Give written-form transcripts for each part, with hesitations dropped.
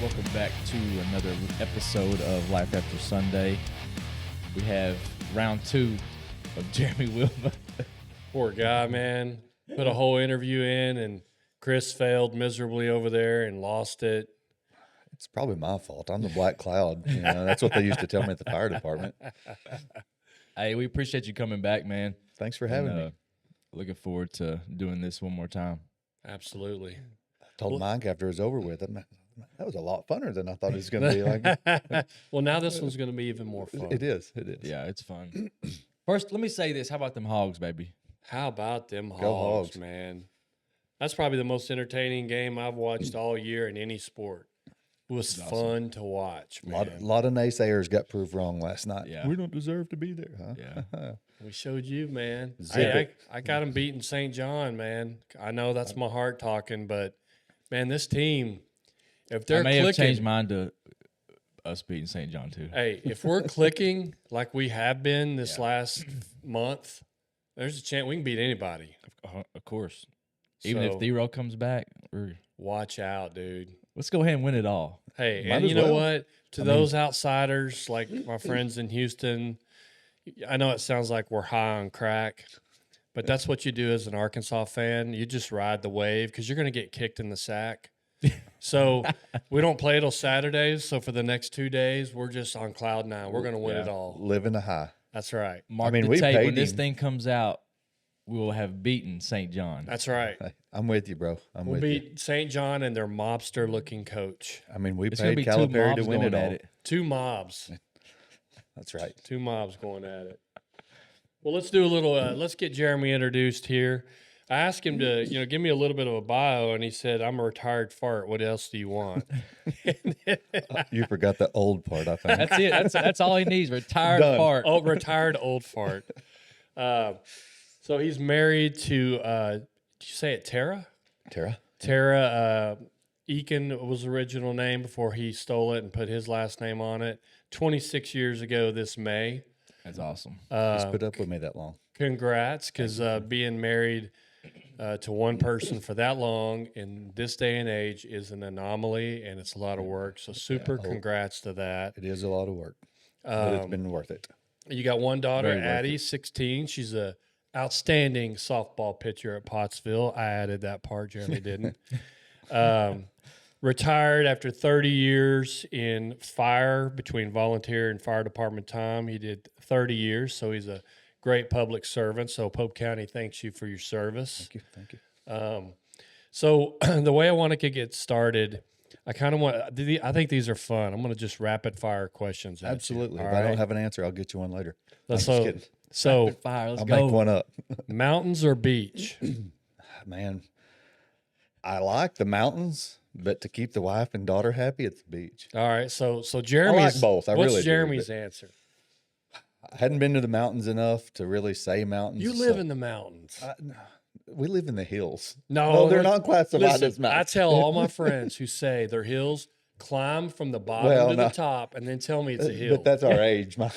Welcome back to another episode of Life After Sunday. We have round 2 of Jeremy Wilmoth. Poor guy, man. Put a whole interview in, and Chris failed miserably over there and lost it. It's probably my fault. I'm the black cloud. You know, that's what they used to tell me at the fire department. Hey, we appreciate you coming back, man. Thanks for having me. Looking forward to doing this one more time. Absolutely. I told Mike after it was over with, that was a lot funner than I thought it was going to be. Like, Well, now this one's going to be even more fun. it is. It is. Yeah, it's fun. First, let me say this. How about them hogs, baby? How about them hogs, Hogs. man? That's probably the most entertaining game I've watched all year in any sport. It was fun to watch, A man. lot of naysayers got proved wrong last night. Yeah. We don't deserve to be there, huh? Yeah. We showed you, man. Zip I got them beating St. John, man. I know that's my heart talking, but, man, this team, if they're I may clicking, have changed mine to us beating St. John, too. hey, if we're clicking like we have been this last month, there's a chance we can beat anybody. Of course. Even if So, Thero comes back, watch out, dude. let's go ahead and win it all. Hey, Might and as you know well. what? To those outsiders like my friends in Houston, I know it sounds like we're high on crack, but that's what you do as an Arkansas fan. You just ride the wave because you're going to get kicked in the sack. So we don't play till Saturdays. So for the next 2 days, we're just on cloud nine. We're going to win it all. Living a high. That's right. Mark mean, the we tape. paid When this him. thing comes out, we will have beaten St. John. That's right. Hey, I'm with you, bro. I'm We'll with you. beat St. John and their mobster-looking coach. I mean, we It's going to paid be two Calipari mobs to win going it all. at it. Two mobs. That's right. Two mobs going at it. Well, let's do a little. Let's get Jeremy introduced here. I asked him to, give me a little bit of a bio, and he said, "I'm a retired fart. What else do you want?" You forgot the old part, I think. That's it. That's all he needs. Retired Done. fart. Oh, retired old fart. So he's married to. Did you say it, Tara? Tara? Tara Eakin was the original name before he stole it and put his last name on it. 26 years ago this May. That's awesome. He's put up with me that long. Congrats, because being married to one person for that long in this day and age is an anomaly, and it's a lot of work. So super congrats to that. It is a lot of work, but it's been worth it. You got one daughter, Very worth Addie, 16. She's a outstanding softball pitcher at Pottsville. I added that part. Jeremy didn't. Retired after 30 years in fire between volunteer and fire department time. He did 30 years, so he's a great public servant. So Pope County thanks you for your service. Thank you. So the way I want to get started, I kind of want. I think these are fun. I'm going to just rapid fire questions. At Absolutely. You. If I don't have an answer, I'll get you one later. Let's I'm just kidding. So Fire. Let's I'll go. make one up. mountains or beach? Man, I like the mountains, but to keep the wife and daughter happy, it's the beach. All right. So Jeremy's both. I what's really do, Jeremy's answer? I hadn't been to the mountains enough to really say mountains. You live in the mountains. We live in the hills. No, they're not classified Listen, as mountains. I tell all my friends who say they're hills, climb from the bottom Well, to the no. top, and then tell me it's a hill. But that's our age, Mike.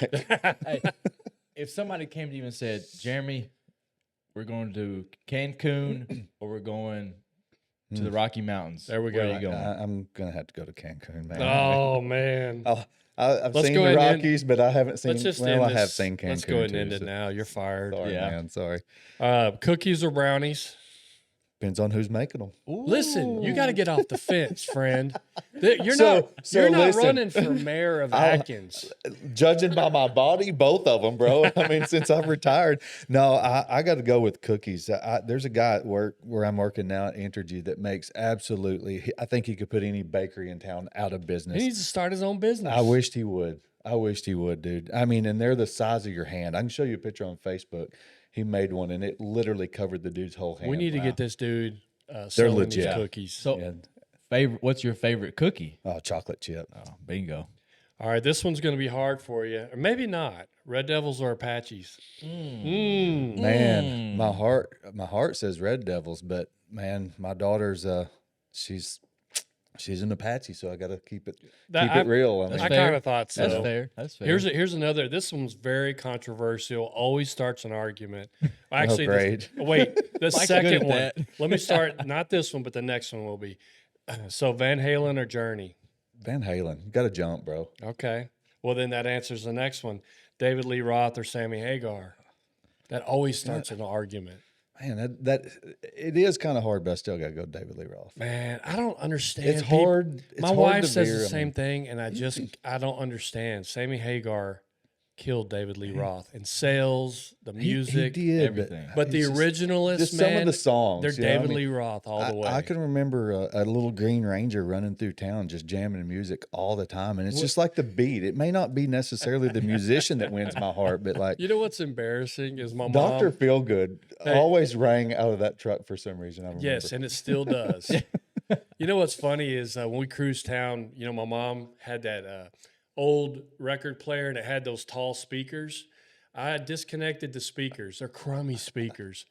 Hey, if somebody came to you and said, Jeremy, we're going to Cancun or we're going to the Rocky Mountains. There we Where go. are you going? I'm gonna have to go to Cancun, man. Oh man. I've Let's seen go the ahead and end- Rockies, but I haven't seen. Let's just well, end I this. have seen Cancun. Let's go ahead and too, end it so- now. You're fired. Sorry, Yeah. man. Sorry. Cookies or brownies? Depends on who's making them. Listen, you got to get off the fence, friend. You're So not listen. running for mayor of Atkins. Judging by my body, both of them, bro. I mean, since I've retired, no, I got to go with cookies. There's a guy at work where I'm working now at Entergy that makes absolutely. I think he could put any bakery in town out of He business. needs to start his own business. I wished he would. I wished he would, dude. I mean, and they're the size of your hand. I can show you a picture on Facebook. He made one, and it literally covered the dude's whole hand. We need to get this dude selling these legit. cookies. So, Yeah. what's your favorite cookie? Oh, chocolate chip. Oh, bingo. All right, this one's going to be hard for you, or maybe not. Red Devils or Apaches? Man, my heart says Red Devils, but man, my daughter's she's an Apache, so I got to keep it real. I mean, I fair. kind of thought so. That's fair. That's fair. Here's another. This one's very controversial. Always starts an argument. Actually, great. wait. The Mike's good second at one. that. Let me start. Not this one, but the next one will be. So Van Halen or Journey? Van Halen. You got to jump, bro. Okay. Well, then that answers the next one. David Lee Roth or Sammy Hagar. That always starts an argument. Man, that it is kind of hard, but I still got to go David Lee Roth. Man, I don't understand. It's hard. My hard wife to says veer, the same thing, and I don't understand. Sammy Hagar killed David Lee Roth in sales, the music, he did, everything. but the originalists, just man, some of the songs. they're you know what I David mean? Lee Roth all the way. I can remember a little Green Ranger running through town, just jamming music all the time, and it's just like the beat. It may not be necessarily the musician that wins my heart, but like You know what's embarrassing is my Dr. mom. Feelgood always rang out of that truck for some reason. I remember. Yes, and it still does. You know what's funny is when we cruised town, you know, my mom had that old record player and it had those tall speakers. I disconnected the speakers. They're crummy speakers.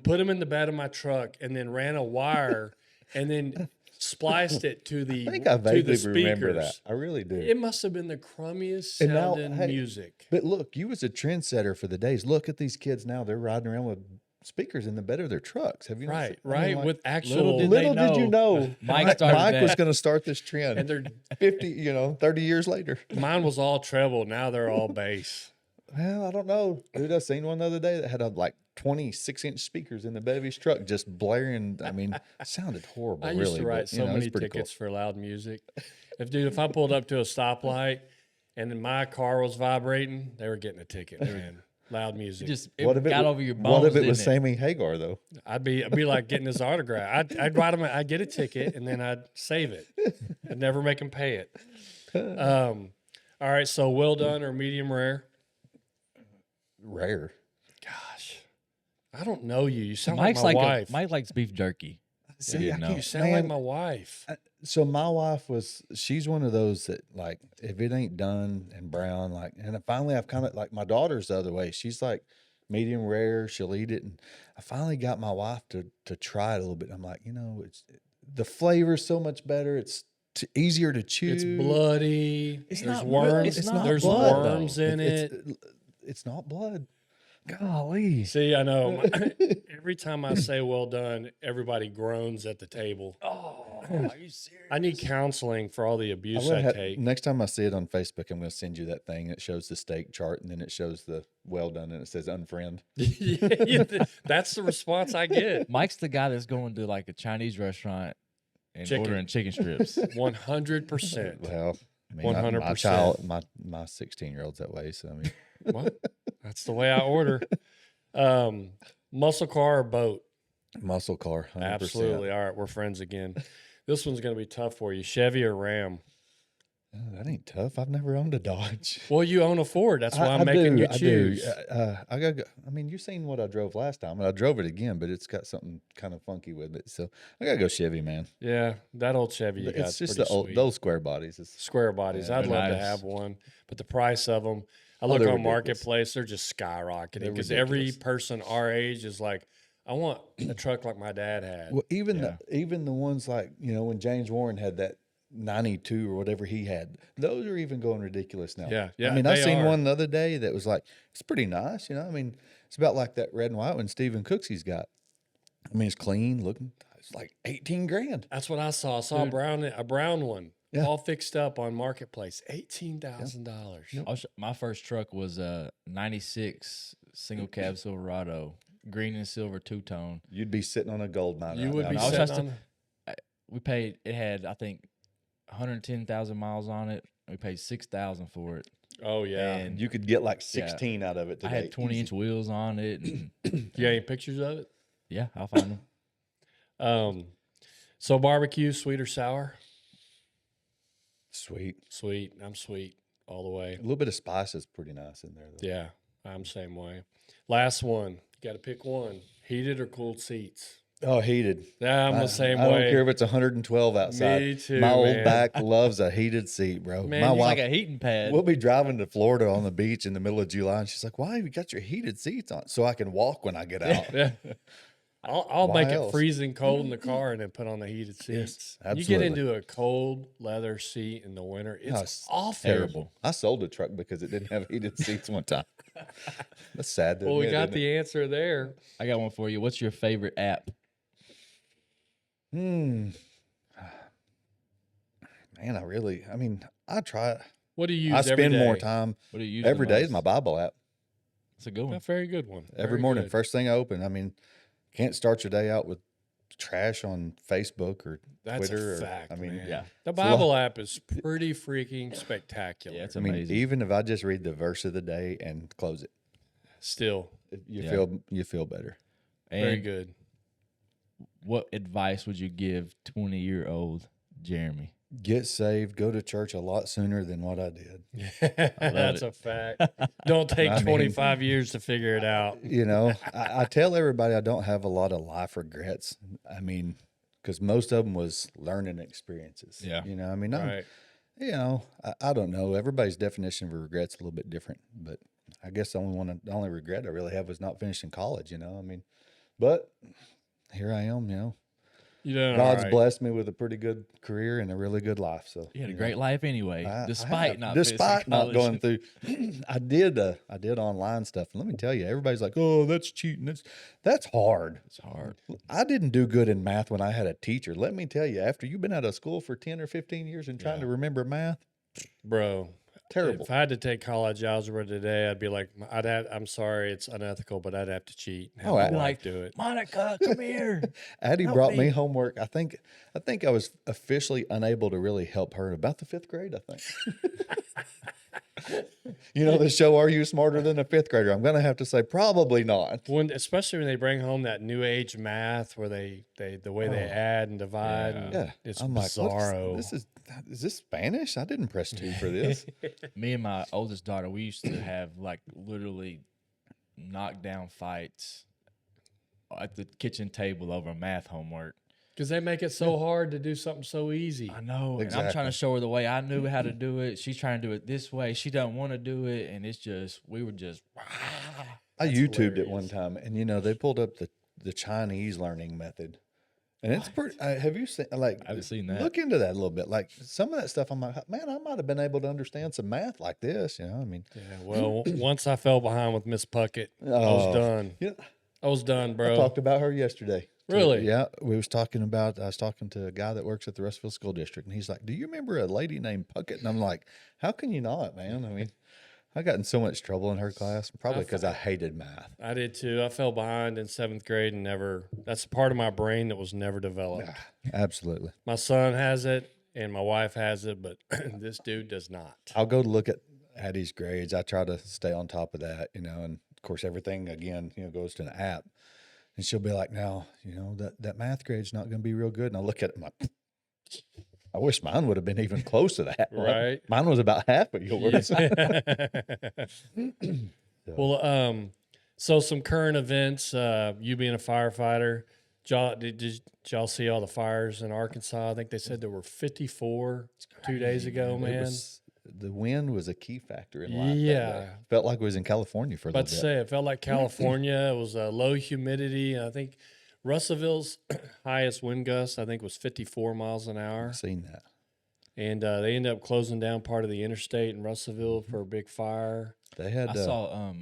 Put them in the bed of my truck and then ran a wire and then spliced it to the I think I to the vaguely speakers. remember that. I really do. It must have been the crummiest And now, sounding hey, music. But look, you was a trendsetter for the days. Look at these kids now; they're riding around with speakers in the bed of their trucks. Have you? Right, noticed? I mean, like, with actual. little little did you know, Mike started Mike was that. going to start this trend. and they're 30 years later. mine was all treble. Now they're all bass. Well, I don't know. Dude, I seen one the other day that had like 26-inch speakers in the bed of his truck just blaring. I mean, it sounded horrible. I used to write but, so it's many pretty tickets for loud music. If I pulled up to a stoplight and then my car was vibrating, they were getting a ticket, man. Loud music. It What if it got wa- over your bones. What if it didn't was Sammy Hagar though? I'd be like getting his autograph. I'd write him. I'd get a ticket and then I'd save it. I'd never make him pay it. All right. So well done or medium rare. Rare. Gosh, I don't know you. You sound Mike's like my like wife. Mike likes beef jerky. See, I no. can't- You sound like man, my wife. So my wife she's one of those that like, if it ain't done and brown, like, and finally I've kind of like my daughter's the other way. She's like medium rare. She'll eat it. And I finally got my wife to try it a little bit. I'm like, the flavor's so much better. It's easier to chew. It's bloody. It's There's not worms. it's not There's blood, worms though. in it. It's not blood. Golly. See, I know. Every time I say well done, everybody groans at the table. Oh, are you serious? I need counseling for all the abuse I take. Next time I see it on Facebook, I'm going to send you that thing that shows the steak chart and then it shows the well done and it says unfriend. Yeah, that's the response I get. Mike's the guy that's going to like a Chinese restaurant and Chicken. ordering chicken strips. 100%. Well, I mean, 100%. my 16-year-old's that way. So I mean, Well, that's the way I order. Muscle car or boat? muscle car, 100%. Absolutely. All right, we're friends again. This one's going to be tough for you. Chevy or Ram? Oh, that ain't tough. I've never owned a Dodge. Well, you own a Ford. That's why I'm I making do, you choose. I got. I mean, you've seen what I drove last time, and I drove it again, but it's got something kind of funky with it. So I gotta go Chevy, man. Yeah, that old Chevy you got. It's just pretty the old, sweet. those square bodies. It's, Square bodies. Yeah, I'd they're love to nice. have one, but the price of them. I Oh, look they're on ridiculous. Marketplace; they're just skyrocketing They're because every ridiculous. person our age is like, I want a truck like my dad had. well, even Yeah. even the ones like when James Warren had that 92 or whatever he had, those are even going ridiculous now. Yeah, yeah, I mean, I they seen are. one the other day that was like, it's pretty nice. I mean, it's about like that red and white one Stephen Cooksey's got. I mean, it's clean looking. It's like 18 grand. That's what I saw. I saw Dude. a brown one, Yeah. all fixed up on Marketplace, $18,000. My first truck was a '96 single cab Silverado, green and silver two-tone. You'd be sitting on a gold mine. You right would now. be I was sitting just- on. We paid. It had I think 110,000 miles on it. We paid $6,000 for it. Oh yeah. And You could get like 16 out of it I today. had 20-inch wheels on it. And You got any pictures of it? yeah, I'll find them. So barbecue, sweet or sour? Sweet. Sweet. I'm sweet all the way. A little bit of spice is pretty nice in there, though. Yeah, I'm same way. Last one. You got to pick one. Heated or cooled seats? Oh, heated. Yeah, I'm the same I way. don't care if it's 112 outside. Me too, My old man. back loves a heated seat, bro. Man, My you It's wife, like a heating pad. we'll be driving to Florida on the beach in the middle of July, and she's like, "Why have you got your heated seats on?" So I can walk when I get out. Yeah. I'll Why make else? it freezing cold in the car and then put on the heated seats. You get absolutely. into a cold leather seat in the winter, it's it's awful. terrible. I sold a truck because it didn't have heated seats one time. That's sad. To Well, we admit, got isn't the answer there. I got one for you. What's your favorite app? it? Man, man, I try. What do you I use every spend more day? time What do you use every the day is most? my Bible app. It's a good A one. very good one. Every Very morning, good. first thing I open. I mean, can't start your day out with trash on Facebook or That's Twitter. a fact, I mean, man. Yeah. The a lot. Bible app is pretty freaking spectacular. Yeah, it's I mean, amazing. even if I just read the verse of the day and close it, Still you Yeah. feel better. very And good. what advice would you give 20-year-old Jeremy? Get saved, go to church a lot sooner than what I did. That's it. a fact. Don't take I mean- 25 years to figure it out. You know, I tell everybody I don't have a lot of life regrets. I mean, because most of them was learning experiences. Yeah. You know, I mean, Right. I don't know. Everybody's definition of regret's a little bit different, but I guess the only regret I really have was not finishing college. You know, I mean, but here I am. You know, You done all God's right. blessed me with a pretty good career and a really good life. So You had a know, great life anyway, I despite have. not despite finishing not college. going through. I did online stuff, and let me tell you, everybody's like, "Oh, that's cheating." That's hard. It's hard. I didn't do good in math when I had a teacher. Let me tell you, after you've been out of school for 10 or 15 years and trying Yeah. to remember math, Bro, terrible. if I had to take college algebra today, I'd be like, I'm sorry, it's unethical, but I'd have to cheat. and have Oh, my I'd be wife like, do it. Monica, come here. Addie Help brought me me. homework. I think I was officially unable to really help her in about the 5th grade, I think. You know, the show Are You Smarter Than a Fifth Grader? I'm going to have to say probably not. Especially when they bring home that new age math where the way they add and divide, and Yeah. it's I'm like, bizarro. is this Spanish? I didn't press 2 for this. Me and my oldest daughter, we used to have like literally knockdown fights at the kitchen table over math homework. Because they make it so hard to do something so easy. I know. And I'm Exactly. trying to show her the way I knew how to do it. She's trying to do it this way. She doesn't want to do it. And it's just, we were just, I YouTubed it one hilarious. time, and they pulled up the Chinese learning method, and it's pretty. Have you seen I haven't seen that. Look into that a little bit. Like some of that stuff, I'm like, man, I might have been able to understand some math like this. You know, I mean, Yeah, well, once I fell behind with Miss Puckett, I Oh. was done. yeah, I was done, I bro. talked about her yesterday. Really? Yeah, I was talking to a guy that works at the Russellville School District, and he's like, "Do you remember a lady named Puckett?" And I'm like, "How can you not, man?" I mean, I got in so much trouble in her class, probably because I hated math. I did too. I fell behind in 7th grade and that's part of my brain that was never developed. Absolutely. My son has it and my wife has it, but this dude does not. I'll go look at Addie's grades. I try to stay on top of that, and of course everything again, goes to an app. And she'll be like, "Now, that math grade's not going to be real good." And I look at it, I'm like, I wish mine would have been even close to that. Right. Mine was about half of yours. Well, so some current events, you being a firefighter, did y'all see all the fires in Arkansas? I think they said there were 54 2 days ago, man. The wind was a key factor in life. that Yeah. day. Felt like it was in California for a About little to bit. say, it felt like California. It was low humidity. I think Russellville's highest wind gust, I think, was 54 miles an hour. I've seen that. And they ended up closing down part of the interstate in Russellville for a big fire. They had I saw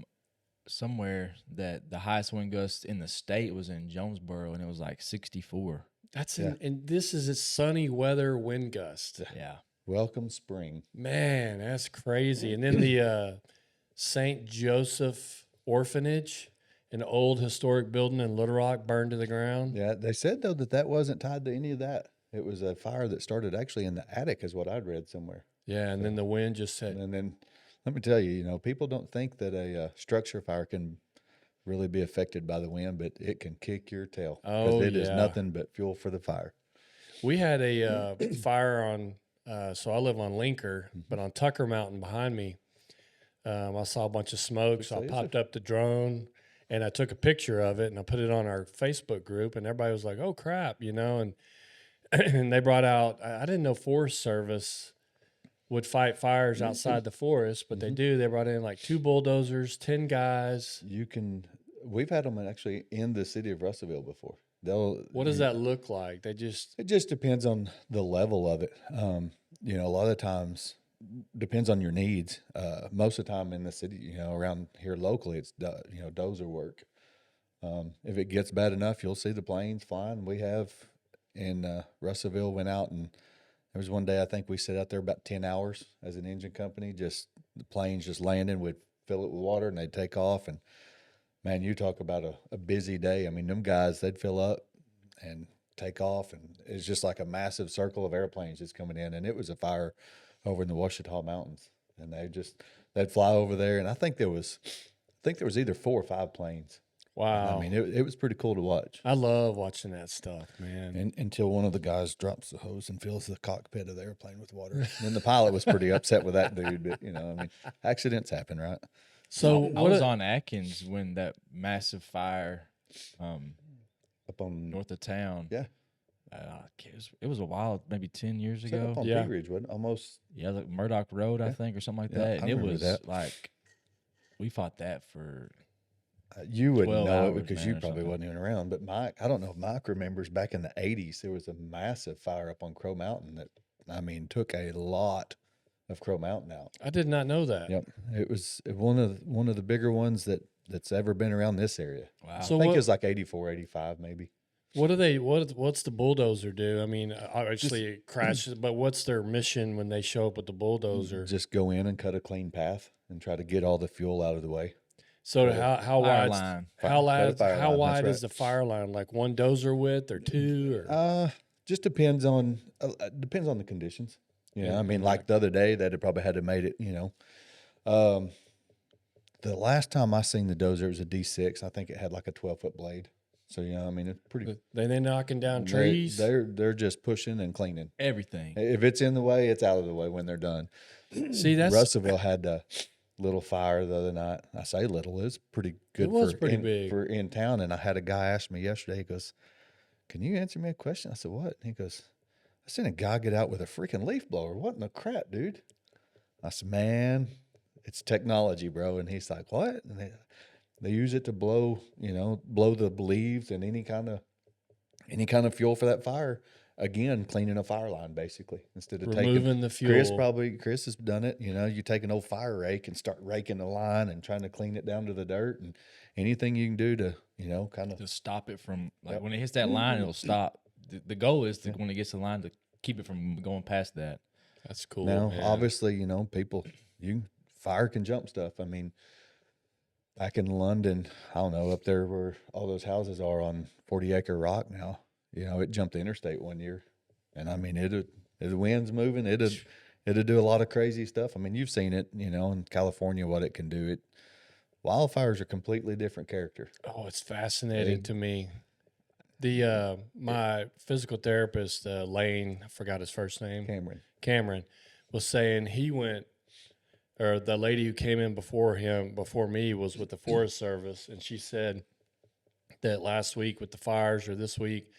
somewhere that the highest wind gust in the state was in Jonesboro, and it was like 64. And this is a sunny weather wind gust. Yeah. welcome spring. Man, that's crazy. And then the St. Joseph Orphanage, an old historic building in Little Rock, burned to the ground. Yeah, they said though that wasn't tied to any of that. It was a fire that started actually in the attic, is what I'd read somewhere. Yeah, and then the wind just said, And then let me tell you, people don't think that a structure fire can really be affected by the wind, but it can kick your tail because Oh, it is yeah. nothing but fuel for the fire. we had a fire on, so I live on Linker, but on Tucker Mountain behind me, I saw a bunch of smoke, so I popped up the drone and I took a picture of it and I put it on our Facebook group, and everybody was like, "Oh crap," and and they brought out. I didn't know Forest Service would fight fires outside the forest, but they do. They brought in like 2 bulldozers, 10 guys. We've had them actually in the city of Russellville before. What does that look like? They just It just depends on the level of it. A lot of times depends on your needs. Most of the time in the city, around here locally, it's dozer work. If it gets bad enough, you'll see the planes flying. We have in Russellville went out and There was one day I think we sat out there about 10 hours as an engine company, just the planes just landing, we'd fill it with water and they'd take off. And man, you talk about a busy day. I mean, them guys, they'd fill up and take off, and it's just like a massive circle of airplanes just coming in. And it was a fire over in the Ouachita Mountains, and they'd fly over there. And I think there was either 4 or 5 planes. Wow. I mean, it was pretty cool to watch. I love watching that stuff, man. And until one of the guys drops the hose and fills the cockpit of the airplane with water. And then the pilot was pretty upset with that dude. But, I mean, accidents happen, right? So I was on Atkins when that massive fire Up on north of town. Yeah. It was a while, maybe 10 years ago. Up on Yeah. Pea Ridge, wasn't it? Almost. Yeah, like Murdoch Road, I think, or something like Yeah, that. I And it remember was that. like, we fought that for You wouldn't 12 know it hours, because man, you or probably something. wasn't even around. But Mike, I don't know if Mike remembers back in the 80s, there was a massive fire up on Crow Mountain that, I mean, took a lot of Crow Mountain out. I did not know that. Yep. It was one of the bigger ones that's ever been around this area. wow. So I think what- it was like 84, 85 maybe. What do they? What's the bulldozer do? I mean, obviously it crashes, but what's their mission when they show up with the bulldozer? Just go in and cut a clean path and try to get all the fuel out of the way. So how Fire wide? line. How Cut a wide? fire How line, wide that's is the fire line? Like one dozer width or two? Or Just depends on the conditions. I mean, like the other day, they'd have probably had to made it. The last time I seen the dozer, it was a D6. I think it had like a 12-foot blade. So I mean, it's pretty. they knocking down trees? They're just pushing and cleaning. Everything. If it's in the way, it's out of the way when they're done. See, that's Russellville had a little fire the other night. I say little, it's pretty good. It was for pretty big. for in town. And I had a guy ask me yesterday. He goes, "Can you answer me a question?" I said, "What?" And he goes, "I seen a guy get out with a freaking leaf blower. What in the crap, dude?" I said, "Man, it's technology, bro." And he's like, "What?" And they use it to blow the leaves and any kind of fuel for that fire. Again, cleaning a fire line basically instead of removing the fuel. Chris has done it. You take an old fire rake and start raking the line and trying to clean it down to the dirt, and anything you can do to kind of To stop it from, like, when it hits that line, it'll stop. The goal is to, when it gets the line, to keep it from going past that. That's cool. now. man. Obviously, fire can jump stuff. I mean, back in London, I don't know, up there where all those houses are on 40-acre rock now, it jumped the interstate one year. And I mean, the wind's moving, it'll do a lot of crazy stuff. I mean, you've seen it, in California, what it can do. Wildfires are completely different character. Oh, it's fascinating to me. The my physical therapist, Lane, I forgot his first name. Cameron was saying he went, or the lady who came in before me was with the Forest Service, and she said that last week with the fires, or this week,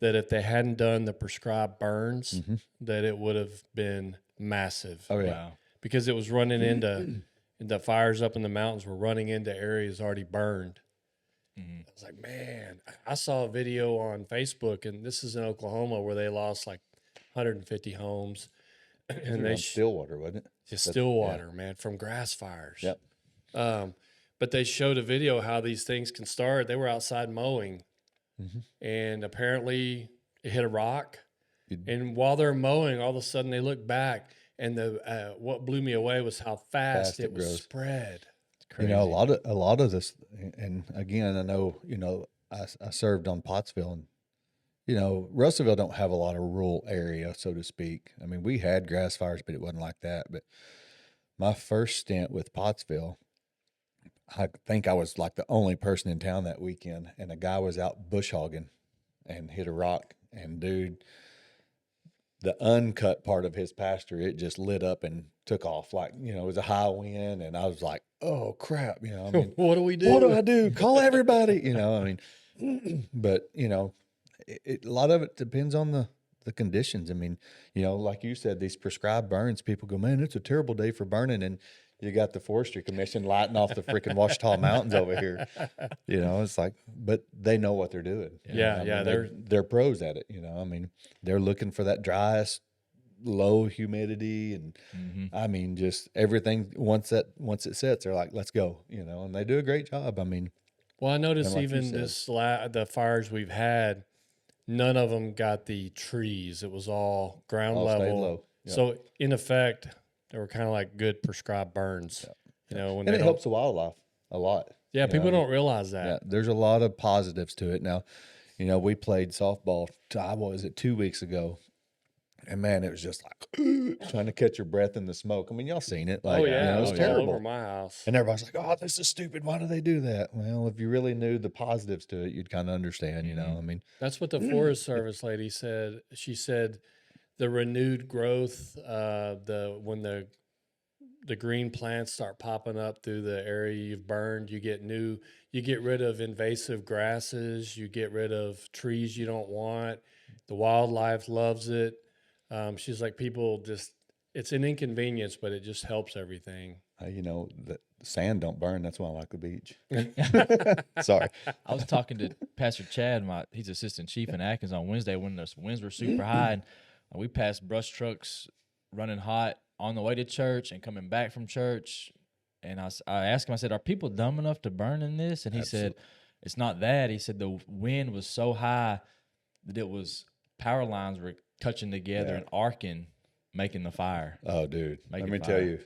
that if they hadn't done the prescribed burns, that it would have been massive. Oh yeah. Wow. Because it was running into the fires up in the mountains were running into areas already burned. I was like, man, I saw a video on Facebook, and this is in Oklahoma, where they lost like 150 homes. And they Stillwater, wasn't it? Just Stillwater, man, from grass fires. Yep. But they showed a video how these things can start. They were outside mowing, and apparently it hit a rock. And while they're mowing, all of a sudden they look back, and what blew me away was how fast it was grows. spread. Crazy. A lot of this, and again, I know, I served on Pottsville, and Russellville don't have a lot of rural area, so to speak. I mean, we had grass fires, but it wasn't like that. But my first stint with Pottsville, I think I was like the only person in town that weekend, and a guy was out bush hogging and hit a rock, and dude, the uncut part of his pasture, it just lit up and took off. Like, it was a high wind, and I was like, oh crap, I mean, What do we do? what do I do? Call everybody, I mean, but a lot of it depends on the conditions. I mean, like you said, these prescribed burns, people go, man, it's a terrible day for burning. And you got the Forestry Commission lighting off the freaking Ouachita Mountains over here. It's like, but they know what they're doing. Yeah, I yeah, mean, they're pros at it. I mean, they're looking for that driest, low humidity, and I mean, just everything. Once it sets, they're like, let's go. And they do a great job. I mean, Well, I noticed like you even said. the fires we've had, none of them got the trees. It was all ground All stayed level. low. Yep. So in effect, they were kind of like good prescribed burns. You know, when And they it helps the wildlife a lot. Yeah, you people know? don't realize that. Yeah, there's a lot of positives to it. Now, you know, we played softball, what was it, 2 weeks ago. And man, it was just like trying to catch your breath in the smoke. I mean, y'all seen it. Like, Oh yeah, you know, it it's was all terrible. over my house. And everybody's like, oh, this is stupid. Why do they do that? Well, if you really knew the positives to it, you'd kind of understand, you know. I mean, That's what the Forest Service lady said. She said the renewed growth, when the green plants start popping up through the area you've burned, you get rid of invasive grasses, you get rid of trees you don't want. The wildlife loves it. She's like, people just, it's an inconvenience, but it just helps everything. you know, the sand don't burn. That's why I like the beach. Sorry. I was talking to Pastor Chad, he's assistant chief in Atkins on Wednesday when the winds were super high, and we passed brush trucks running hot on the way to church and coming back from church. And I asked him, I said, are people dumb enough to burn in this? And he said, it's not that. He said the wind was so high that it was power lines were touching together and arcing, making the fire. Oh, dude. Make Let it me fire. tell you,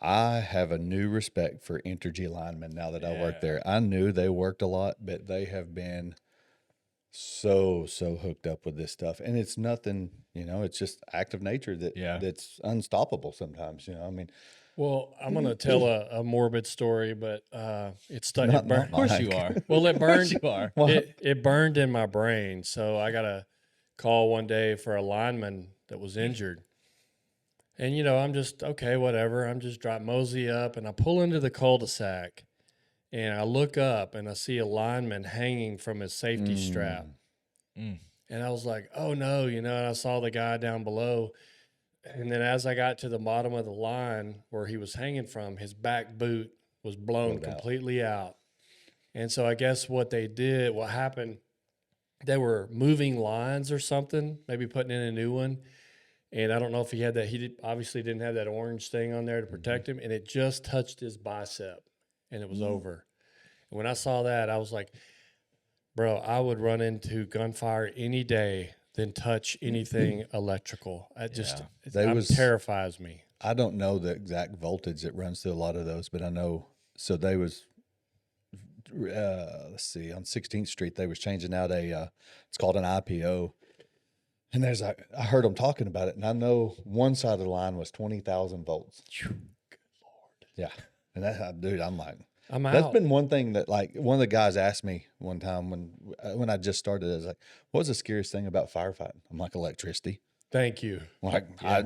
I have a new respect for Entergy linemen now that I work there. I knew they worked a lot, but they have been so hooked up with this stuff. And it's nothing, you know, it's just active nature that's unstoppable sometimes, you know. I mean, Well, I'm going to tell a morbid story, but it burned. not Of course mine. you are. Well, it burned. You are. It burned in my brain. So I got a call one day for a lineman that was injured. And, you know, I'm just, okay, whatever. I'm just mosey up, and I pull into the cul-de-sac, and I look up, and I see a lineman hanging from his safety strap. Mm. And I was like, oh, no, you know, and I saw the guy down below. And then as I got to the bottom of the line where he was hanging from, his back boot was blown completely out. And so I guess what happened, they were moving lines or something, maybe putting in a new one. And I don't know if he had that. Obviously didn't have that orange thing on there to protect him. And it just touched his bicep, and it was over. And when I saw that, I was like, bro, I would run into gunfire any day than touch anything electrical. Terrifies me. I don't know the exact voltage that runs through a lot of those, but I know. So they was, let's see, on 16th Street, they was changing out it's called an IPO. And I heard them talking about it, and I know one side of the line was 20,000 volts. Good Lord. Yeah. And dude, I'm like, I'm out. that's been one thing that, like, one of the guys asked me one time when I just started, I was like, what was the scariest thing about firefighting? I'm like, electricity. Thank you. Like, I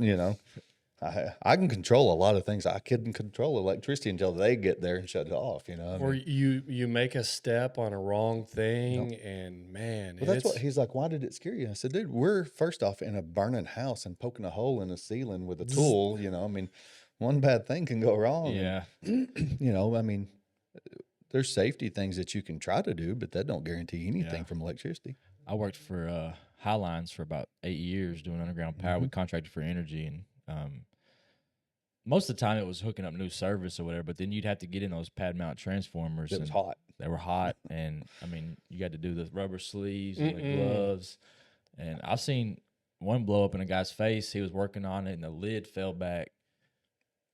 can control a lot of things. I couldn't control electricity until they get there and shut it off, you know? Or you make a step on a wrong thing, and man, Well, that's what he's like. Why did it scare you? I said, dude, we're first off in a burning house and poking a hole in the ceiling with a tool. You know, I mean, one bad thing can go wrong. Yeah. And, you know, I mean, there's safety things that you can try to do, but that don't guarantee anything from electricity. I worked for Highlines for about 8 years doing underground power. We contracted for energy, and most of the time it was hooking up new service or whatever, but then you'd have to get in those pad mount transformers. It was hot. They were hot, and I mean, you got to do the rubber sleeves and the gloves. And I've seen one blow up in a guy's face. He was working on it, and the lid fell back,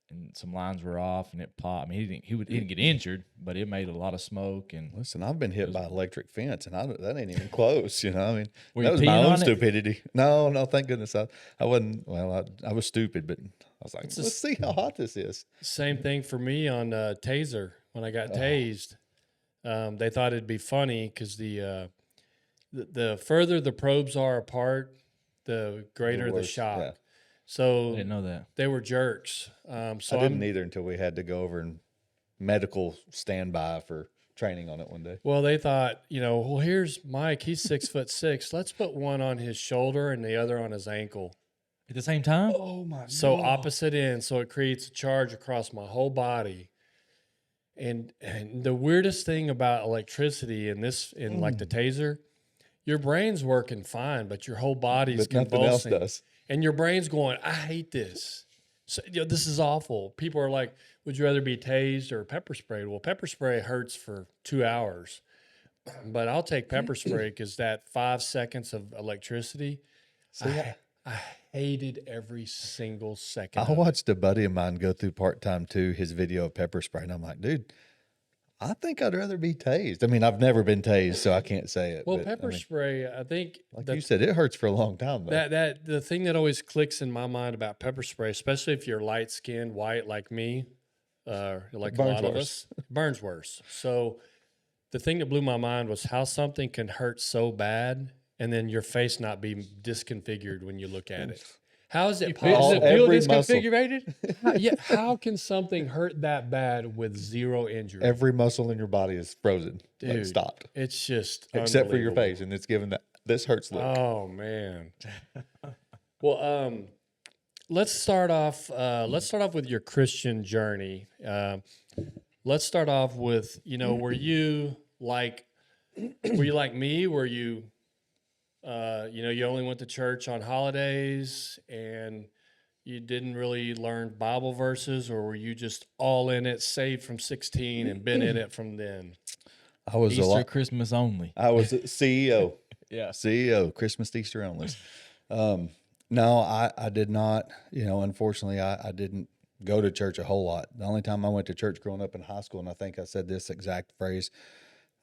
and some lines were off, and it popped. I mean, he didn't get injured, but it made a lot of smoke. And Listen, I've been hit by electric fence, and that ain't even close. You know, I mean, Were that you was my peeing own on it? stupidity. No, thank goodness I wasn't. Well, I was stupid, but I was like, let's see how hot this is. Same thing for me on Taser. When I got tased, they thought it'd be funny because the further the probes are apart, the greater the worse, shock. yeah. So I didn't know that. they were jerks. So I didn't either until we had to go over and medical standby for training on it one day. Well, they thought, well, here's Mike. He's 6'6". Let's put one on his shoulder and the other on his ankle. At the same time? Oh my! So opposite ends, so it creates a charge across my whole body. And the weirdest thing about electricity in like the taser, your brain's working fine, but your whole body's But nothing else convulsing. does. And your brain's going, I hate this. So, this is awful. People are like, would you rather be tased or pepper sprayed? Well, pepper spray hurts for 2 hours. but I'll take pepper spray because that 5 seconds of electricity, See, I hated every single second. I watched a buddy of mine go through part-time too, his video of pepper spray, and I'm like, dude, I think I'd rather be tased. I mean, I've never been tased, so I can't say it. Well, but, pepper I mean, spray, I think like you said, it hurts for a long time though. that the thing that always clicks in my mind about pepper spray, especially if you're light skinned, white like me, like a Burns lot of worse. us, burns worse. So the thing that blew my mind was how something can hurt so bad and then your face not be disconfigured when you look at it. How is it Does All- it possible? feel every muscle. disconfigured? Yeah, how can something hurt that bad with zero injury? Every muscle in your body is frozen, like Dude, stopped, It's just except for your unbelievable. face, and it's given that this hurts look. Oh man. Well, let's start off. Let's start off with your Christian journey. Let's start off with were you like me? Were you you only went to church on holidays and you didn't really learn Bible verses, or were you just all in it, saved from 16 and been in it from then? I was a Easter, lot. Christmas only. I was a CEO. Yeah. CEO, Christmas, Easter only. No, I did not. Unfortunately, I didn't go to church a whole lot. The only time I went to church growing up in high school, and I think I said this exact phrase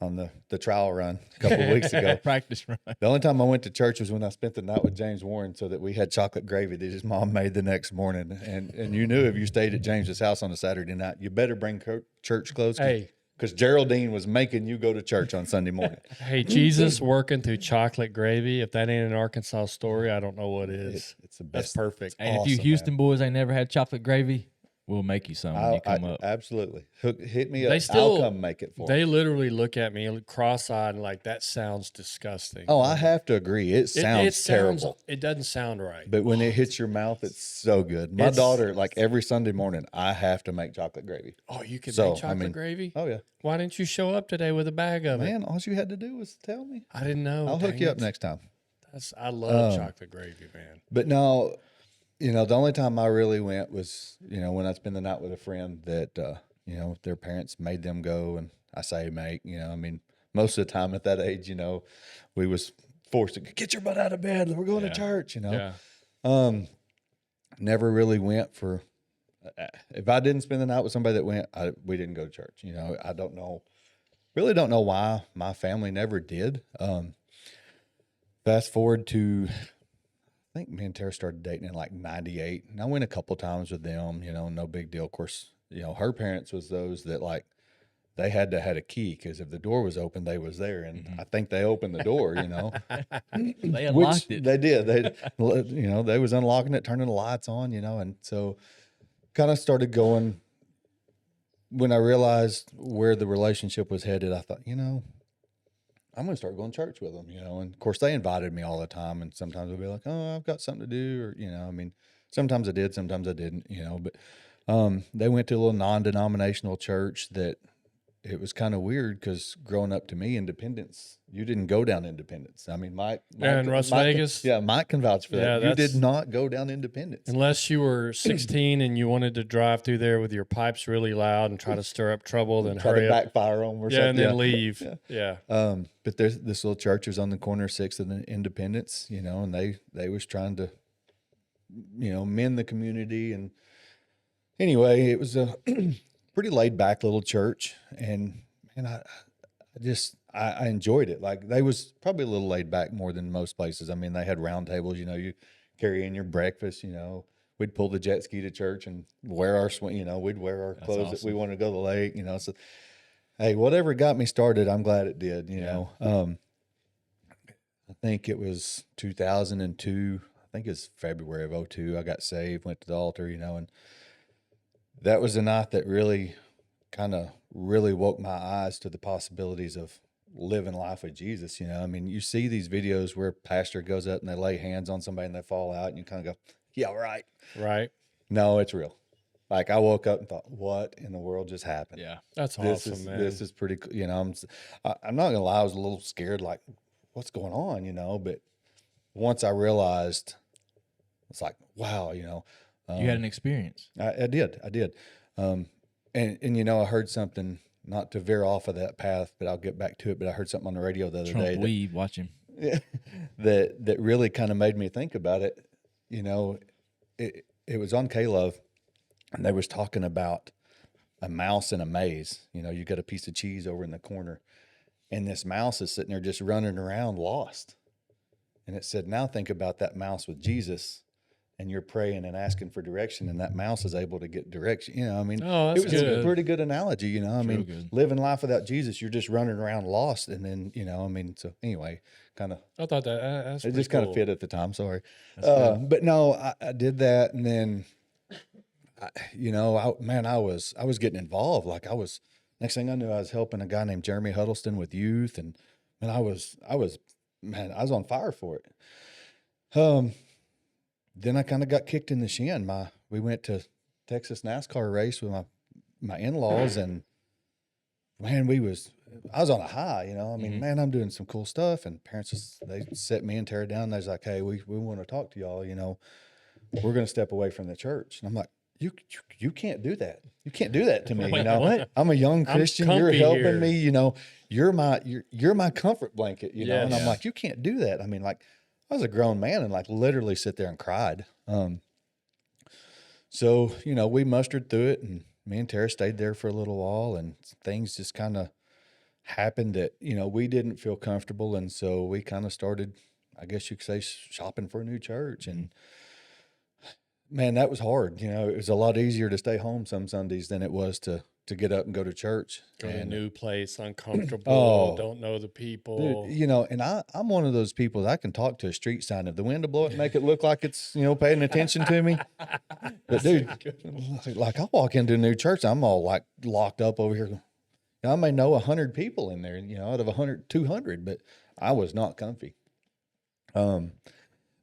on the trial run a couple of weeks ago. Practice run. The only time I went to church was when I spent the night with James Warren so that we had chocolate gravy that his mom made the next morning. And you knew if you stayed at James's house on a Saturday night, you better bring church clothes. Hey. Because Geraldine was making you go to church on Sunday morning. Hey, Jesus working through chocolate gravy. If that ain't an Arkansas story, I don't know what is. It's the That's best. perfect. And if you Awesome, Houston boys ain't never had chocolate gravy, we'll make you some when you come up. Absolutely. Hit me They up. still- I'll come make it for you. They literally look at me cross-eyed and like, that sounds disgusting. Oh, I have to agree. It sounds terrible. It doesn't sound right. But when it hits your mouth, it's so good. My It's- daughter, like every Sunday morning, I have to make chocolate gravy. Oh, you can So, make I chocolate mean- gravy? Oh, yeah. Why didn't you show up today with a bag of it? Man, all you had to do was tell me. I didn't know. I'll hook Dang you up it. next time. I love chocolate gravy, man. But no, the only time I really went was, when I spent the night with a friend that, their parents made them go. And I say make, most of the time at that age, we was forced to get your butt out of bed. We're going to church, Yeah. Never really went for, if I didn't spend the night with somebody that went, we didn't go to church. I really don't know why my family never did. Fast forward to, I think me and Tara started dating in like 98. And I went a couple times with them, no big deal. Of course, her parents was those that like, they had to had a key because if the door was open, they was there. And I think they opened the door, They unlocked it. They did. They was unlocking it, turning the lights on, and so kind of started going. When I realized where the relationship was headed, I thought, I'm going to start going to church with them, and of course they invited me all the time. And sometimes I'd be like, oh, I've got something to do. Or, sometimes I did, sometimes I didn't, but they went to a little non-denominational church that it was kind of weird because growing up to me, Independence, you didn't go down Independence. Mike in Las Vegas? Yeah, Mike can vouch for Yeah, that. You did that's- not go down Independence. Unless you were 16 and you wanted to drive through there with your pipes really loud and try to stir up trouble, then Try hurry to up. backfire on or Yeah, something. and then leave. Yeah. But there's this little church was on the corner of 6th and Independence, and they was trying to, mend the community. And anyway, it was a pretty laid back little church. And I enjoyed it. Like they was probably a little laid back more than most places. They had round tables, you carry in your breakfast, we'd pull the jet ski to church and wear our we'd wear our clothes that we awesome. wanted to go to the lake, so hey, whatever got me started, I'm glad it did, I think it was 2002. I think it's February of 2002. I got saved, went to the altar, and that was the night that really woke my eyes to the possibilities of living life with Jesus. You see these videos where a pastor goes up and they lay hands on somebody and they fall out and you kind of go, yeah, right. Right. No, it's real. Like I woke up and thought, what in the world just happened? Yeah. That's This awesome, man. is pretty cool. I'm not gonna lie, I was a little scared, like what's going on, but once I realized, it's like, wow, You had an experience. I did. And I heard something not to veer off of that path, but I'll get back to it. But I heard something on the radio the other Trump day weed, watch him. that really kind of made me think about it. You know, it was on K-Love, and they was talking about a mouse in a maze. You know, you got a piece of cheese over in the corner, and this mouse is sitting there just running around lost. And it said, now think about that mouse with Jesus, and you're praying and asking for direction, and that mouse is able to get direction. You know, I mean, Oh, that's it was a good. pretty good analogy. You know, I That's real mean, good. living life without Jesus, you're just running around lost. And then, you know, I mean, so anyway, kind of, I thought that's it pretty just kind of cool. fit at the time. Sorry. good. But no, I did that. And then, you know, I was getting involved. Like next thing I knew, I was helping a guy named Jeremy Huddleston with youth. And man, I was on fire for it. Then I kind of got kicked in the shin. We went to Texas NASCAR race with my in-laws, and man, I was on a high, you know. I mean, man, I'm doing some cool stuff, and parents they set me and Tara down. They're like, hey, we want to talk to y'all. You know, we're going to step away from the church. And I'm like, you can't do that. You can't do that to me. Wait, you know, what? I'm a young Christian. You're comfy helping here. me. You know, you're my comfort blanket. You know, and I'm Yeah. like, you can't do that. I mean, like, I was a grown man and like literally sit there and cried. So, you know, we mustered through it, and me and Tara stayed there for a little while, and things just kind of happened that, you know, we didn't feel comfortable. And so we kind of started, I guess you could say, shopping for a new church. And man, that was hard. You know, it was a lot easier to stay home some Sundays than it was to get up and go to church. Go to a And, new place, uncomfortable, Oh, don't know the people. dude, you know, and I'm one of those people that I can talk to a street sign. If the wind will blow it and make it look like it's, you know, paying attention to me. But dude, like I walk into a new church, I'm all like locked up over here. You know, I may know 100 people in there, you know, out of 100, 200, but I was not comfy.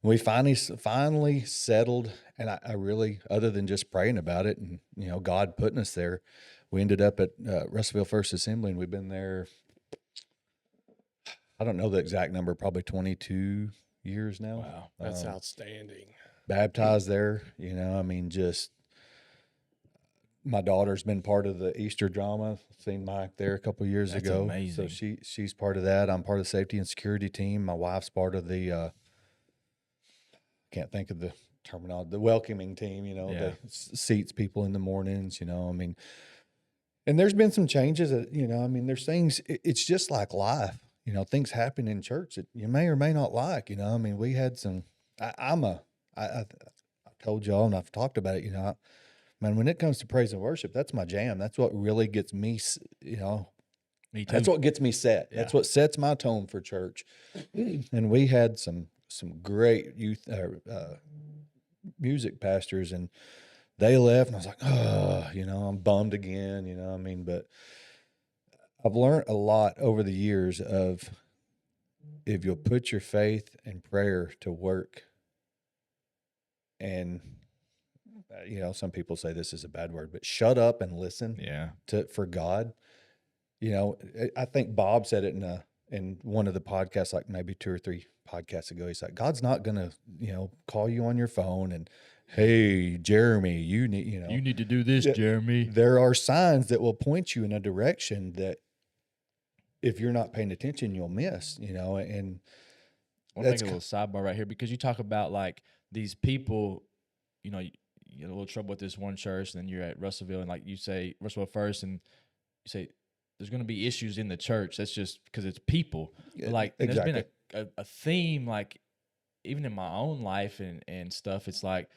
We finally settled, and I really, other than just praying about it and, you know, God putting us there, we ended up at Russellville First Assembly, and we've been there, I don't know the exact number, probably 22 years now. Wow. That's outstanding. Baptized there, you know, I mean, just my daughter's been part of the Easter drama. Seen Mike there a couple years That's ago. amazing. So she's part of that. I'm part of the safety and security team. My wife's part of the can't think of the terminology, the welcoming team, you know, Yeah. that seats people in the mornings, you know, I mean, and there's been some changes that, you know, I mean, there's things, it's just like life, you know, things happen in church that you may or may not like, you know, I mean, we had some, I told y'all, and I've talked about it, you know, man, when it comes to praise and worship, that's my jam. That's what really gets me, you know, Me too. that's what gets me set. That's Yeah. what sets my tone for church. And we had some great youth music pastors, and they left, and I was like, oh, you know, I'm bummed again, you know, I mean, but I've learned a lot over the years of if you'll put your faith and prayer to work, and you know, some people say this is a bad word, but shut up and listen Yeah. for God. You know, I think Bob said it in one of the podcasts, like maybe 2 or 3 podcasts ago. He's like, God's not gonna, you know, call you on your phone and, hey, Jeremy, you need, you know, You need to do this, Yeah. Jeremy. there are signs that will point you in a direction that if you're not paying attention, you'll miss, you know, and I want to That's make a little sidebar right here because you talk about like these people, you know, you get a little trouble with this one church, and then you're at Russellville, and like you say Russellville First, and you say there's going to be issues in the church. That's just because it's people. But like there's been a theme, like even in my own life and stuff. It's like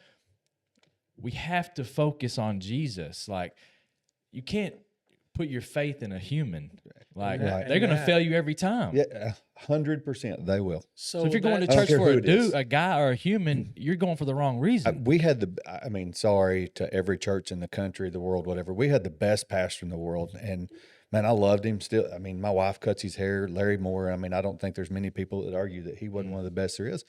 we have to focus on Jesus. Like you can't put your faith in a human. Like Right. they're going to fail you every time. Yeah, 100% they will. So if you're going to I don't church care for who a it is. dude, a guy or a human, you're going for the wrong reason. We had I mean, sorry to every church in the country, the world, whatever. We had the best pastor in the world, and man, I loved him still. I mean, my wife cuts his hair, Larry Moore. I mean, I don't think there's many people that argue that he wasn't one of the best there is.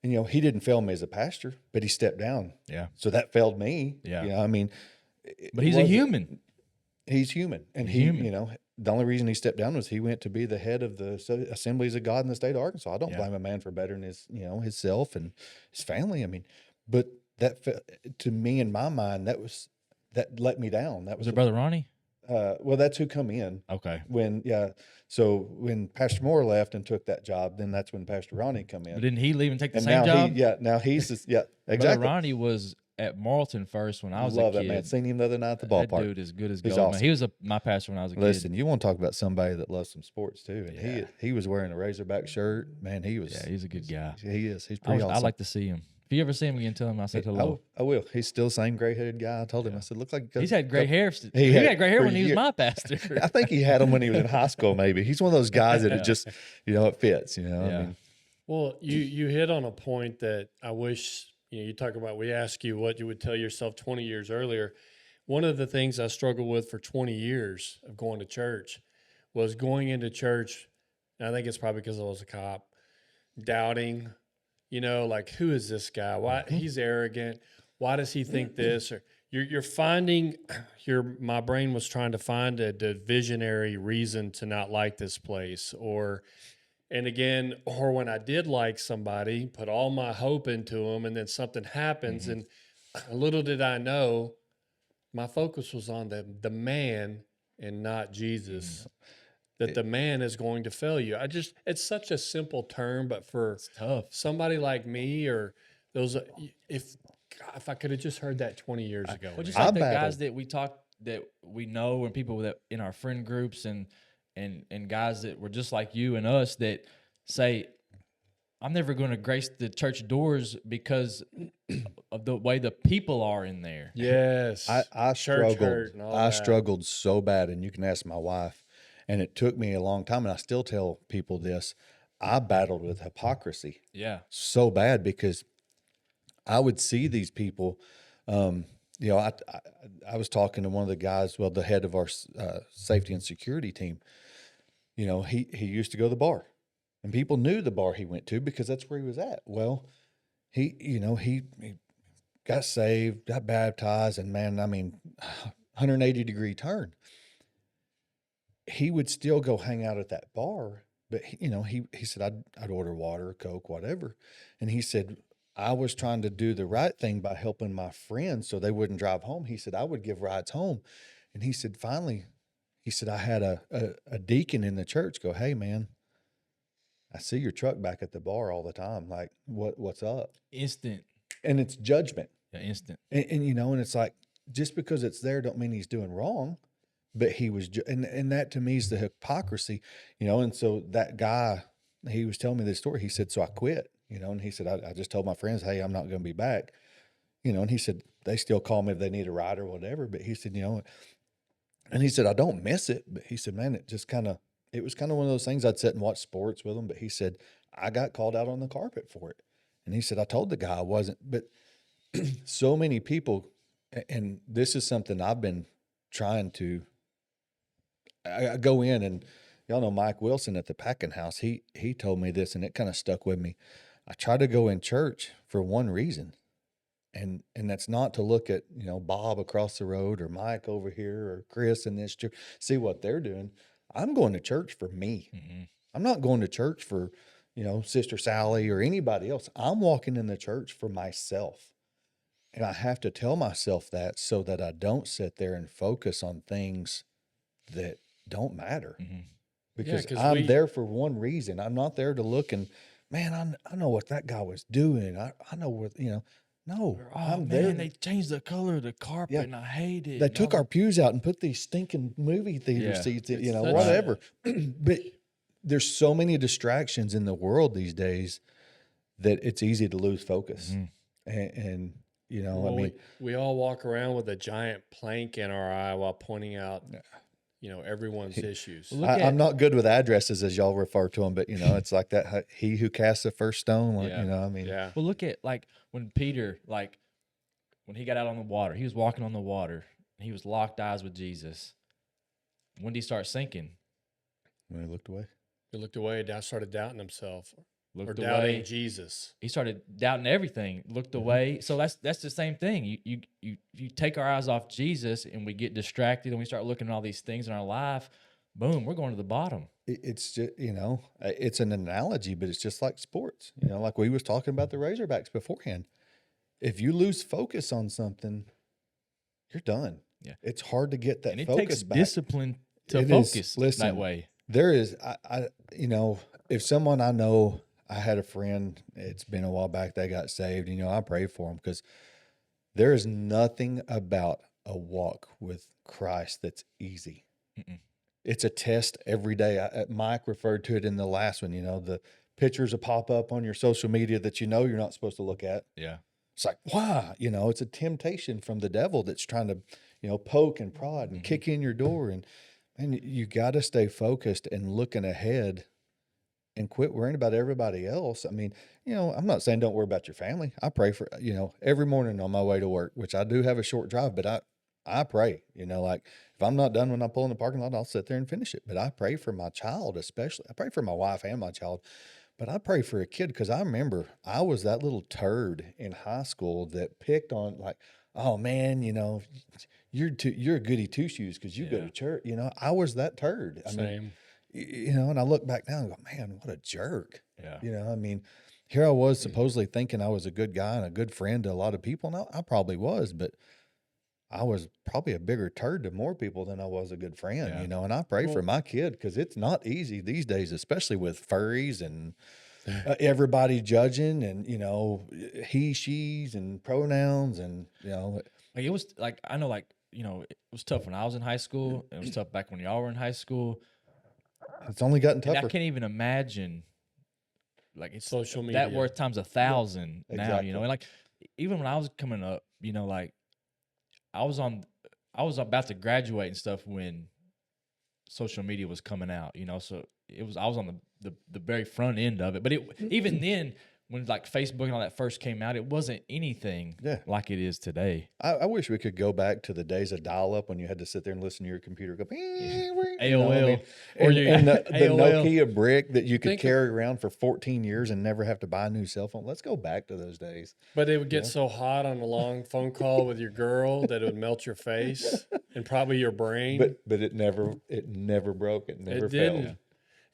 And, you know, he didn't fail me as a pastor, but he stepped down. Yeah. So that failed me. Yeah. You know, I mean, But he's a human. He's human. And you know, the only reason he stepped down was he went to be the head of the Assemblies of God in the state of Arkansas. I don't blame a man for bettering his, you know, himself and his family. I mean, but that to me, in my mind, that let me down. That Was it Brother Ronnie? Well, that's who come in. Okay. So when Pastor Moore left and took that job, then that's when Pastor Ronnie come in. But didn't he leave and take the And same now job? now he's just, Brother exactly. Ronnie was at Marlton first when I was Love a that kid. man. Seen him the other night at the That ballpark. dude is good as He's gold. Man. awesome. He was my pastor when I was a Listen, kid. you want to talk about somebody that loves some sports too, and Yeah. he was wearing a Razorback shirt. Man, he was. Yeah, he's a good guy. He is. He's pretty awesome. I'd like to see him. If you ever see him again, tell him I said hello. I will. He's still the same gray-headed guy. I told him. I said, "Look like He's had gray hair. He He had had gray hair for when he was years. my pastor. I think he had him when he was in high school. Maybe he's one of those guys that it just, it fits. I Yeah. mean, Well, you hit on a point that I wish you talk about. We asked you what you would tell yourself 20 years earlier. One of the things I struggled with for 20 years of going to church was going into church. And I think it's probably because I was a cop, doubting, like, who is this guy? Why he's arrogant? Why does he think this? Or you're finding my brain was trying to find a divisionary reason to not like this place, or when I did like somebody, put all my hope into them, and then something happens, and little did I know, my focus was on the man and not Jesus. That the man is going to fail you. It's such a simple term, but for It's tough. somebody like me or those, if I could have just heard that 20 years ago, Well, just man. like the battled. guys that we talk that we know and people that in our friend groups and guys that were just like you and us that say, I'm never going to grace the church doors because of the way the people are in there. Yes, I church struggled. hurt and all I that. struggled so bad, and you can ask my wife. And it took me a long time, and I still tell people this. I battled with hypocrisy Yeah. so bad because I would see these people. I was talking to one of the guys, the head of our safety and security team. He used to go to the bar, and people knew the bar he went to because that's where he was at. Well, he got saved, got baptized, and man, 180-degree turn. He would still go hang out at that bar, but he said, I'd order water, Coke, whatever. And he said, I was trying to do the right thing by helping my friends so they wouldn't drive home. He said, I would give rides home. And he said, finally, I had a deacon in the church go, hey man, I see your truck back at the bar all the time. Like, what's up? Instant. And it's judgment. Yeah, instant. And and it's like, just because it's there don't mean he's doing wrong. But he was, and that to me is the hypocrisy, And so that guy, he was telling me this story. He said, so I quit, and he said, I just told my friends, hey, I'm not going to be back, and he said, they still call me if they need a ride or whatever. But he said, and he said, I don't miss it. But he said, man, it was kind of one of those things. I'd sit and watch sports with him. But he said, I got called out on the carpet for it. And he said, I told the guy I wasn't. But so many people, and this is something I've been trying to, I go in, and y'all know Mike Wilson at the Packing House. He told me this, and it kind of stuck with me. I try to go in church for one reason, and that's not to look at Bob across the road or Mike over here or Chris in this church, see what they're doing. I'm going to church for me. Mm-hmm. I'm not going to church for Sister Sally or anybody else. I'm walking in the church for myself, and I have to tell myself that so that I don't sit there and focus on things that don't matter, because 'cause I'm there for one reason. I'm not there to look and, man, I know what that guy was doing. I know what, no, Oh, I'm man, there. they changed the color of the carpet, Yeah. and I hate it. They took our pews out and put these stinking movie theater Yeah. seats, It's such whatever. But there's so many distractions in the world these days that it's easy to lose focus. And Well, we all walk around with a giant plank in our eye while pointing out, everyone's issues. Look at- I'm not good with addresses, as y'all refer to them, but it's like that. He who casts the first stone. Yeah. Yeah. Well, look at when Peter, when he got out on the water, he was walking on the water, and he was locked eyes with Jesus. When did he start sinking? When he looked away. He looked away, started doubting himself or Looked doubting away. Jesus. He started doubting everything. Looked away. So that's the same thing. You take our eyes off Jesus, and we get distracted, and we start looking at all these things in our life. Boom, we're going to the bottom. It's just, it's an analogy, but it's just like sports. Like we was talking about the Razorbacks beforehand. If you lose focus on something, you're done. Yeah. It's hard to get that And it focus takes back. discipline to It is. focus Listen, that way. There is, if someone I know, I had a friend, it's been a while back, they got saved, I pray for them because there is nothing about a walk with Christ that's easy. Mm-mm. It's a test every day. Mike referred to it in the last one, the pictures will pop up on your social media that you're not supposed to look at. Yeah. It's like, why? It's a temptation from the devil that's trying to, poke and prod and kick in your door. And you got to stay focused and looking ahead and quit worrying about everybody else. I mean, I'm not saying don't worry about your family. I pray for, every morning on my way to work, which I do have a short drive, but I pray, like if I'm not done when I pull in the parking lot, I'll sit there and finish it. But I pray for my child, especially. I pray for my wife and my child, but I pray for a kid because I remember I was that little turd in high school that picked on like, oh man, you're a goody two shoes because you go to church. I was that turd. I mean, and I look back now and go, man, what a jerk. Yeah. I mean, here I was supposedly thinking I was a good guy and a good friend to a lot of people. And I probably was, but I was probably a bigger turd to more people than I was a good friend, and I pray for my kid because it's not easy these days, especially with furries and everybody judging and, he, she's and pronouns and, Like it was like, I know, like, it was tough when I was in high school. It was tough back when y'all were in high school. it's only gotten And tougher. I can't even imagine, like, it's Social media. that worth times 1,000 now, exactly. And like, even when I was coming up, like, I was about to graduate and stuff when social media was coming out, so I was on the very front end of it. But even then, when like Facebook and all that first came out, it wasn't anything like it is today. I wish we could go back to the days of dial-up when you had to sit there and listen to your computer go, AOL. Or the AOL. Nokia brick that you could carry around for 14 years and never have to buy a new cell phone. Let's go back to those days. But it would get so hot on a long phone call with your girl that it would melt your face and probably your brain. But it never broke. It never failed. didn't.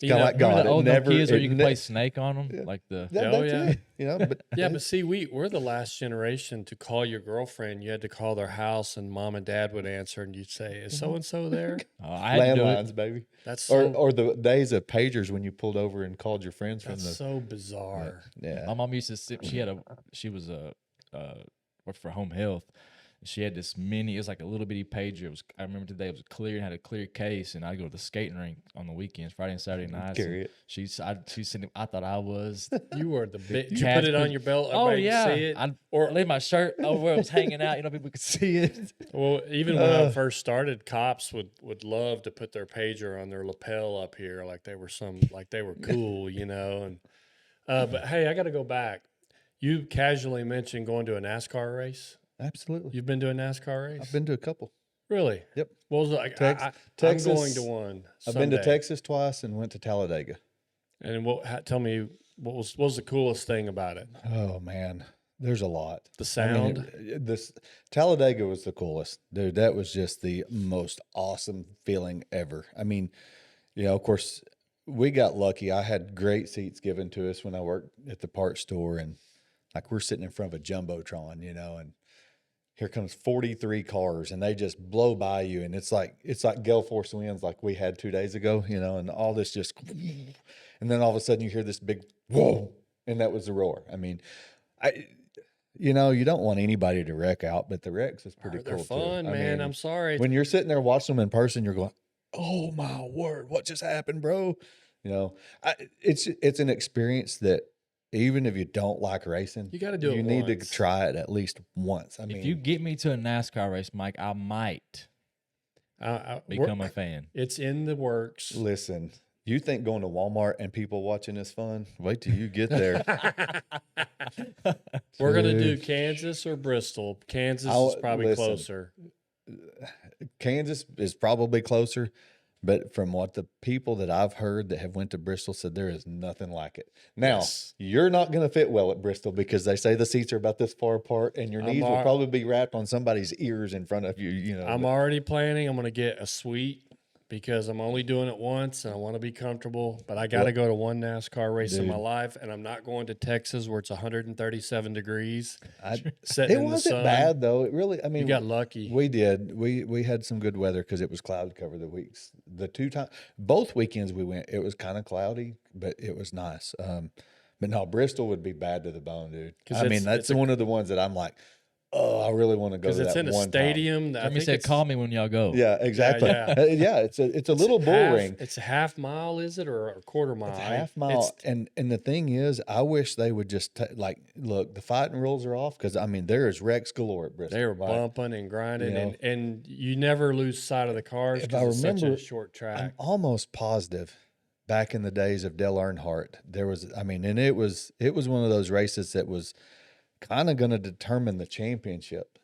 It's kind of like God. Remember the old It never, Nokias where you it can ne- play Snake on them? Like the that's it. But Yeah, but see, we're the last generation to call your girlfriend. You had to call their house, and mom and dad would answer, and you'd say, "Is so and so there?" I had to do it. landlines, baby. That's so, Or the days of pagers when you pulled over and called your friends from that's the so bizarre. yeah. My mom used to sit. She was worked for home health. She had this mini. It was like a little bitty pager. I remember today. It was clear and had a clear case. And I'd go to the skating rink on the weekends, Friday and Saturday nights. Carry it. She's sitting. I thought I was. You were the bit. You Cash put it on put- your belt. Oh Everybody yeah. could see it. I'd leave my shirt over where it was hanging out. People could see it. Well, even when I first started, cops would love to put their pager on their lapel up here, like they were cool, And but hey, I got to go back. You casually mentioned going to a NASCAR race. Absolutely. You've been to a NASCAR race? I've been to a couple. Really? Yep. What was it like? Texas. I'm going to one. I've been to someday. Texas twice and went to Talladega. And tell me what was the coolest thing about it? Oh man, there's a lot. The sound. This Talladega was the coolest, dude. That was just the most awesome feeling ever. I mean, of course, we got lucky. I had great seats given to us when I worked at the parts store, and like we're sitting in front of a jumbotron, and here comes 43 cars, and they just blow by you, and it's like gale force winds like we had 2 days ago, and all this just, and then all of a sudden you hear this big whoa, and that was the roar. I mean, you don't want anybody to wreck out, but the wrecks is pretty They're cool fun, too. I man. mean, I'm sorry. when you're sitting there watching them in person, you're going, "Oh my word, what just happened, bro?" It's an experience that even if you don't like racing, You gotta do it You need to once. try it at least once. I mean, If you get me to a NASCAR race, Mike, I might become a fan. It's in the works. listen. You think going to Walmart and people watching is fun? Wait till you get there. We're gonna do Kansas or Bristol. Kansas is probably listen. closer. Kansas is probably closer, but from what the people that I've heard that have went to Bristol said, there is nothing like it. Now, Yes. you're not going to fit well at Bristol because they say the seats are about this far apart and your I'm knees will al- probably be wrapped on somebody's ears in front of you. I'm already planning. I'm gonna get a suite because I'm only doing it once and I want to be comfortable, but I got to go to one NASCAR race in my Dude. life, and I'm not going to Texas where it's 137 degrees. It Sitting in the wasn't sun. bad though. It really, I You mean, got lucky. we did. We had some good weather because it was cloud cover the weeks. The both weekends we went, it was kind of cloudy, but it was nice. But no, Bristol would be bad to the bone, dude. 'Cause I mean, it's- that's it's a- one of the ones that I'm like, oh, I really want to go to Because it's that in a one time. stadium. I Jeremy think said, it's, "Call me when y'all go." Yeah, exactly. yeah. Yeah, it's a little bull ring. It's a half mile, is it, or a quarter mile? It's half mile, and the thing is, I wish they would just look. The fighting rules are off because I mean there is wrecks galore at Bristol. They were right? bumping and grinding, You know. and you never lose sight of the cars If I because it's such a remember, short I'm track. almost positive. Back in the days of Dale Earnhardt, there was, I mean, and it was one of those races that was kind of going to determine the championship.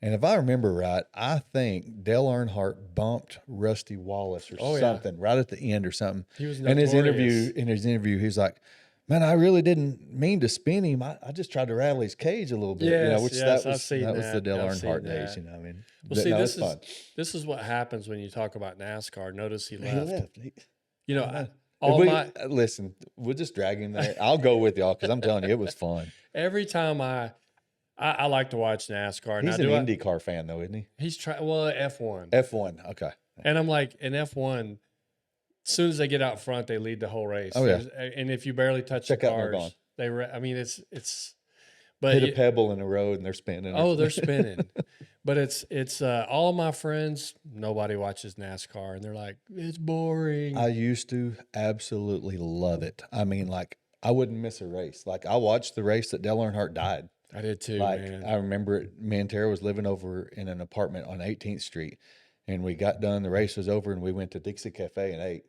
And if I remember right, I think Dale Earnhardt bumped Rusty Wallace or Oh, yeah. something right at the end or something. He was In notorious. his interview, he's like, "Man, I really didn't mean to spin him. I just tried to rattle his cage a little bit." Yes, which yes, that I've was seen that was the that. Dale I've seen Earnhardt days. that. You know, I mean, Well, but see, no, this it's fun. this is what happens when you talk about NASCAR. Notice he He left. left. You know, If all we- my listen, we'll just drag him there. I'll go with y'all because I'm telling you, it was fun. every time I like to watch NASCAR. He's now, an IndyCar fan, though, isn't he? He's trying. Well, F1. F1. Okay. And I'm like, in F1, as soon as they get out front, they lead the whole race. Oh, yeah. And if you barely touch Check the out when they're cars, gone. I mean, it's. But Hit a pebble in the road and they're spinning. oh, they're spinning. But it's all my friends. Nobody watches NASCAR, and they're like, it's boring. I used to absolutely love it. I mean, like, I wouldn't miss a race. Like, I watched the race that Dale Earnhardt died. I did too, Like, man. I remember it. Me and Tara was living over in an apartment on 18th Street, and we got done. The race was over, and we went to Dixie Cafe and ate.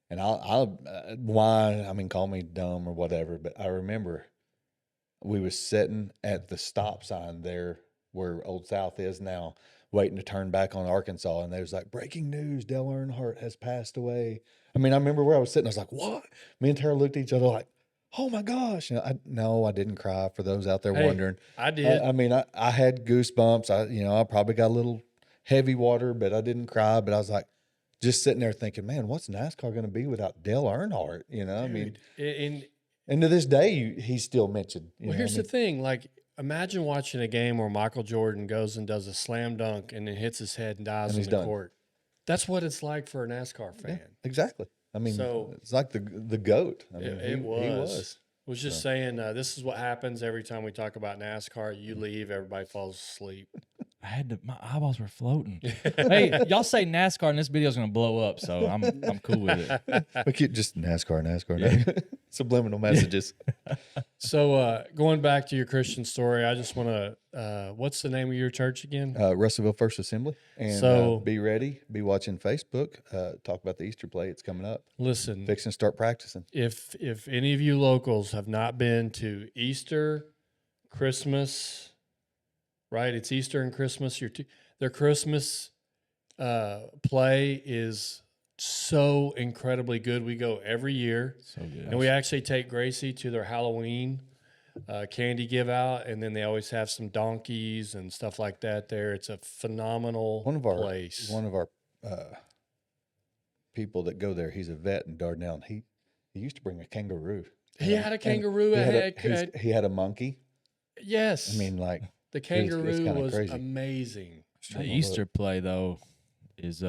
And why? I mean, call me dumb or whatever, but I remember we was sitting at the stop sign there where Old South is now, waiting to turn back on Arkansas, and they was like, "Breaking news: Dale Earnhardt has passed away." I mean, I remember where I was sitting. I was like, "What?" Me and Tara looked at each other like, "Oh my gosh!" No, I didn't cry. For those out there Hey, wondering, I did. I mean, I had goosebumps. I probably got a little heavy water, but I didn't cry. But I was like, just sitting there thinking, man, what's NASCAR going to be without Dale Earnhardt? I mean, Dude, and to this day, he's still mentioned. well, here's the thing. Like, imagine watching a game where Michael Jordan goes and does a slam dunk and then hits his head and dies And on he's the done. court. That's what it's like for a NASCAR fan. Exactly. I mean, So- it's like the goat. I mean, It he was. was. I was just saying, this is what happens every time we talk about NASCAR. You leave, everybody falls asleep. My eyeballs were floating. Hey, y'all say NASCAR and this video's gonna blow up, so I'm cool with it. We keep just NASCAR. Subliminal messages. So going back to your Christian story, I just want to, what's the name of your church again? Russellville First Assembly. And So- be ready. Be watching Facebook. Talk about the Easter play. It's coming up. Listen, Fixing to start practicing. if any of you locals have not been to Easter, Christmas, right? It's Easter and Christmas. Their Christmas play is so incredibly good. We go every year. So good. And we actually take Gracie to their Halloween candy give out, and then they always have some donkeys and stuff like that there. It's a phenomenal place. One of our people that go there, he's a vet in Dardanelle. He used to bring a kangaroo. He had a kangaroo. He had a monkey. Yes. I mean, like, the it's kangaroo kinda was crazy. amazing. The Easter play though is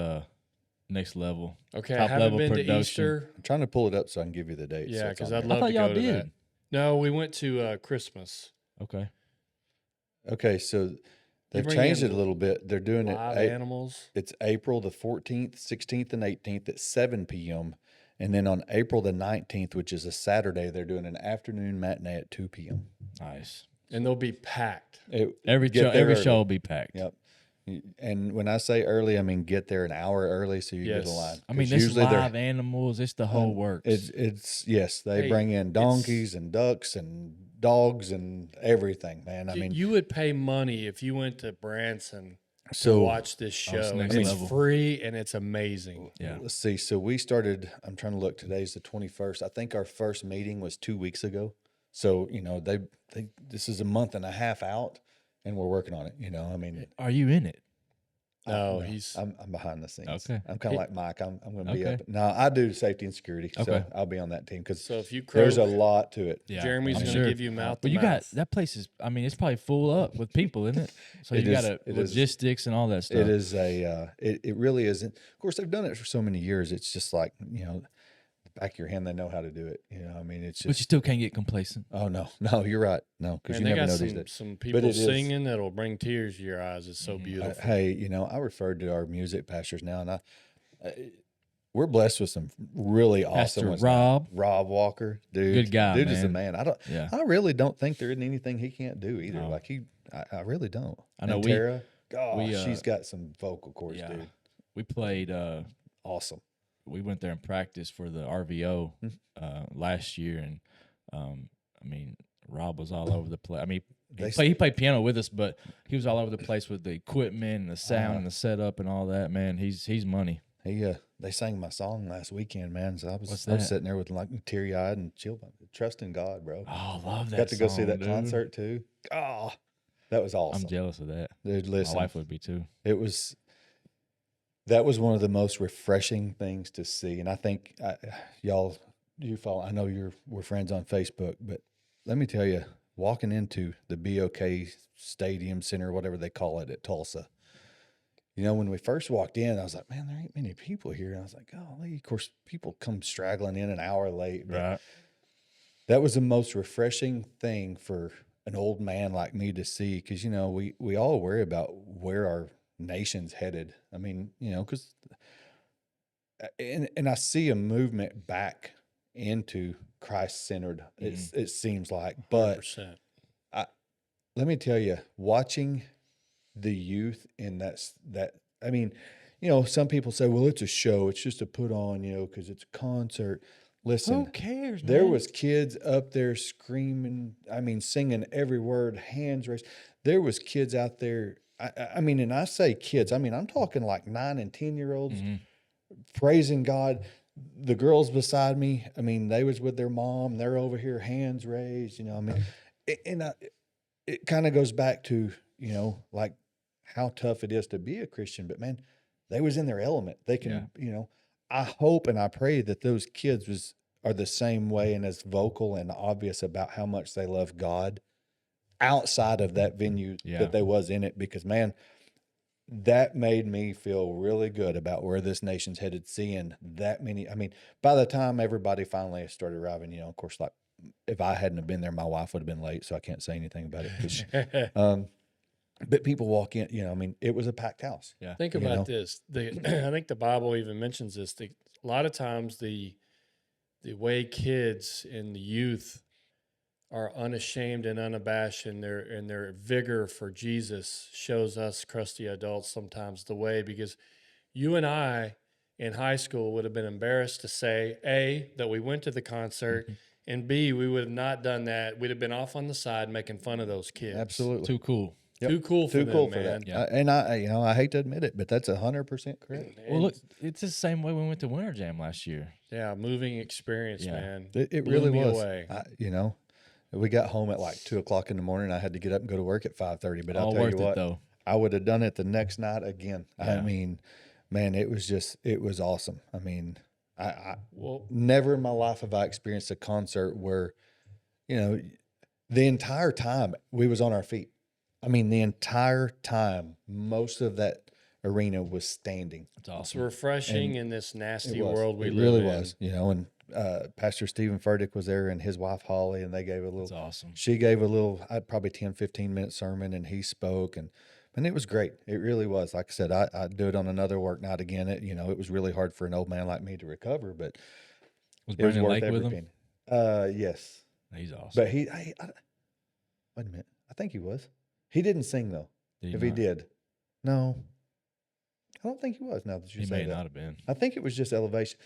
next level. Okay, I Top haven't level been to production. Easter. I'm trying to pull it up so I can give you the date. Yeah, it's 'cause on I'd there. love I thought to y'all go to did. that. No, we went to Christmas. Okay. Okay, so they've bring changed in it a little bit. They're doing it. Live animals. It's April the 14th, 16th, and 18th at 7 p.m. And then on April the 19th, which is a Saturday, they're doing an afternoon matinee at 2 p.m. Nice. And they'll be packed. Every Get there every early. show will be packed. Yep. And when I say early, I mean get there an hour early so you get a Yes. line. I mean, 'Cause this usually they're- live animals. It's the whole works. It's yes, they Hey, bring in donkeys and ducks and dogs and everything, man. I mean, you would pay money if you went to Branson to so watch this show. it's next And it's level. free and it's amazing. yeah. let's see. So we started. I'm trying to look. Today's the 21st. I think our first meeting was 2 weeks ago. So they this is a month and a half out, and we're working on it. I mean, Are you in it? No, No, he's I'm behind the scenes. Okay. I'm kind of like Mike. I'm going to be Okay. up. No, I do safety and security, so Okay. I'll be on that team because so if you there's a croak, lot to it. Yeah, Jeremy's I'm going to sure. give you mouth But to you got mouth. that place is. I mean, it's probably full up with people, isn't it? So It you is- got it is. logistics and all that stuff. It is it really isn't. Of course, they've done it for so many years. It's just like, the back of your hand, they know how to do it. I mean, it's But you just, still can't get complacent. oh, no, you're right. No, because Man, you they never got know these days. some it people is- singing that'll bring tears to your eyes. It's so beautiful. Hey, I refer to our music pastors now, and we're blessed with some really awesome Pastor ones. now. Rob. Rob Walker, dude, Good guy, dude is the man. man. Yeah. I really don't think there isn't anything he can't do either. No. Like I really don't. I know And we- Tara, gosh, we, she's got some vocal cords, Yeah. dude. We played. Awesome. We went there and practiced for the RVO Mm-hmm. last year, and I mean, Rob was all over the place. I mean, They he played piano with us, but he was all over the place with the equipment and the sound and the setup and all that. Man, he's money. They sang my song last weekend, man. So I was What's I was that? sitting there with like teary eyed and chill, trust in God, bro. Oh, I love that. Got to go see song, that dude. concert too. Oh, that was awesome. I'm jealous of that. Dude, listen, My wife would be too. that was one of the most refreshing things to see. And I think you follow, I know we're friends on Facebook, but let me tell you, walking into the BOK Stadium Center, whatever they call it at Tulsa, when we first walked in, I was like, man, there ain't many people here. And I was like, golly, of course, people come straggling in an hour late. But Right. that was the most refreshing thing for an old man like me to see, because we all worry about where our nation's headed. I mean, because and I see a movement back into Christ-centered. It seems like, but 100%. let me tell you, watching the youth in that I mean, some people say, well, it's a show, it's just a put on, because it's a concert. Listen, Who cares, there man? was kids up there screaming, I mean, singing every word, hands raised. There was kids out there. I mean, and I say kids, I mean, I'm talking like 9 and 10-year-olds praising God. The girls beside me, I mean, they was with their mom. They're over here, hands raised, I mean, it kind of goes back to, like how tough it is to be a Christian, but man, they was in their element. They can, I hope and I pray that those kids are the same way and as vocal and obvious about how much they love God outside of that venue that they was in it, because man, that made me feel really good about where this nation's headed, seeing that many. I mean, by the time everybody finally started arriving, of course, like if I hadn't have been there, my wife would have been late, so I can't say anything about it. But people walk in, I mean, it was a packed house. Yeah. Think about this. I think the Bible even mentions this. A lot of times the way kids and the youth are unashamed and unabashed in their vigor for Jesus shows us crusty adults sometimes the way, because you and I in high school would have been embarrassed to say, A, that we went to the concert, and B, we would have not done that. We'd have been off on the side making fun of those kids. Absolutely. Too cool. Yep. Too cool for Too them, cool for man. that. Yeah. And I hate to admit it, but that's 100% correct. Well, look, it's the same way we went to Winter Jam last year. Yeah, moving experience, Yeah. man. It Blew really me was. away. We got home at like 2:00 in the morning. I had to get up and go to work at 5:30. But I'll All tell worth you what, it though. I would have done it the next night again. I Yeah. mean, man, it was awesome. I mean, I Well, never in my life have I experienced a concert where, the entire time we was on our feet. I mean, the entire time, most of that arena was standing. It's it's awesome. refreshing in this nasty It was. world we It live really in. was, and Pastor Stephen Furtick was there and his wife Holly, and they gave a It's little. awesome. She gave a little, probably 10, 15-minute sermon, and he spoke, and it was great. It really was. Like I said, I'd do it on another work night again. It was really hard for an old man like me to recover, but Was it was Brandon worth Lake every with him? penny. Yes, He's awesome. but wait a minute. I think he was. He didn't sing though. Did If not? he did, no, I don't think he was. Now that you He say may that, not have been. I think it was just Elevation.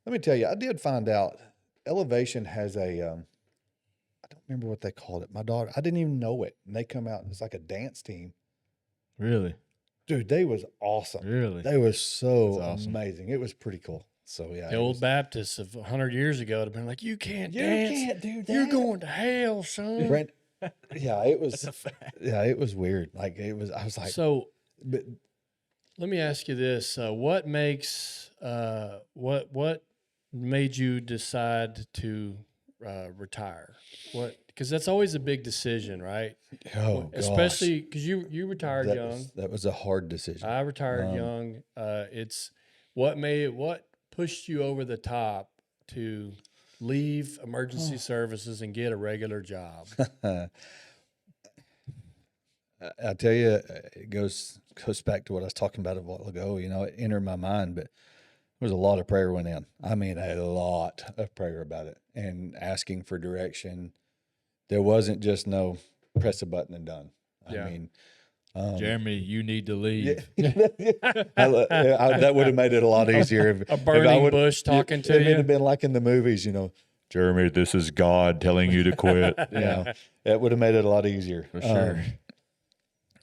Let me tell you, I did find out Elevation has a, I don't remember what they called it. My daughter, I didn't even know it. And they come out and it's like a dance team. Really? Dude, they was awesome. Really? They was so That's awesome. amazing. It was pretty cool. So yeah. The it old was- Baptists of 100 years ago would have been like, you can't You dance. can't do that. You're going to hell, son. Brent, yeah, it was. That's a fact. Yeah, it was weird. Like it was. I was like, So but Let me ask you this: what makes what made you decide to retire? What, because that's always a big decision, right? Oh gosh, Especially because you retired that young. that was a hard decision. I retired young. It's what pushed you over the top to leave emergency services and get a regular job. I tell you, it goes back to what I was talking about a while ago. You know, it entered my mind, but there was a lot of prayer went in. I mean, a lot of prayer about it and asking for direction. There wasn't just no press a button and done. Yeah. I mean, Jeremy, you need to leave. that would have made it a lot easier. If, A burning bush talking to It'd you. have been like in the movies, you know, Jeremy, this is God telling you to quit. Yeah, that would have made it a lot easier For sure.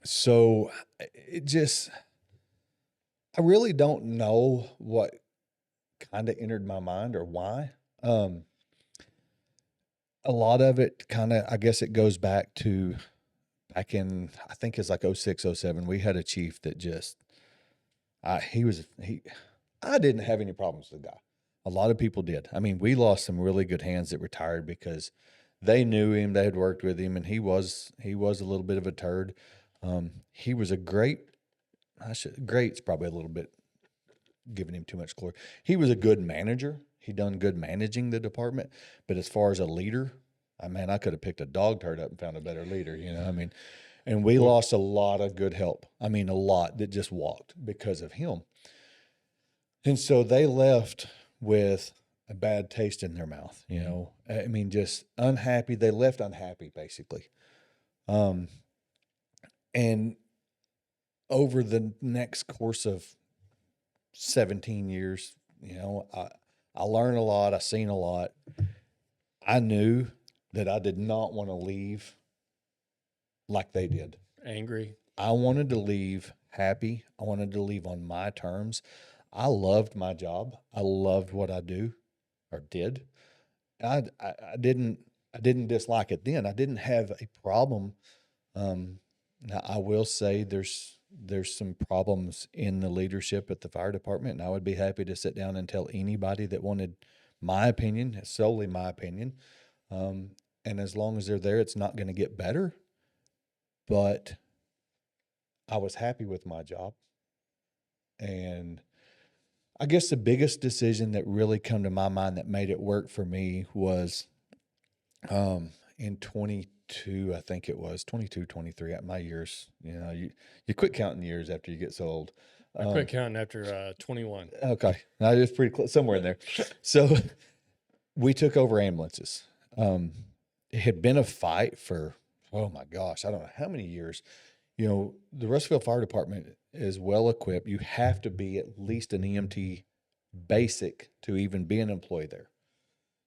So it just, I really don't know what kind of entered my mind or why. A lot of it kind of, I guess it goes back to back in, I think it's like 06, 07. We had a chief that just, I didn't have any problems with the guy. A lot of people did. I mean, we lost some really good hands that retired because they knew him, they had worked with him, and he was a little bit of a turd. He was a great's probably a little bit giving him too much glory. He was a good manager. He done good managing the department, but as far as a leader, I could have picked a dog turd up and found a better leader, you know. I mean, and we lost a lot of good help. I mean, a lot that just walked because of him. And so they left with a bad taste in their mouth, you know. I mean, just unhappy. They left unhappy, basically. And over the next course of 17 years, you know, I learned a lot. I seen a lot. I knew that I did not want to leave like they did. Angry. I wanted to leave happy. I wanted to leave on my terms. I loved my job. I loved what I do or did. I didn't dislike it then. I didn't have a problem. Now I will say there's some problems in the leadership at the fire department, and I would be happy to sit down and tell anybody that wanted my opinion, solely my opinion. And as long as they're there, it's not going to get better. But I was happy with my job. And I guess the biggest decision that really come to my mind that made it work for me was in 22, I think it was 22, 23 at my years. You know, you quit counting years after you get so old. I quit counting after 21. Okay. Now it's pretty close, somewhere in there. So we took over ambulances. It had been a fight for, oh my gosh, I don't know how many years. You know, the Russellville Fire Department is well equipped. You have to be at least an EMT basic to even be an employee there.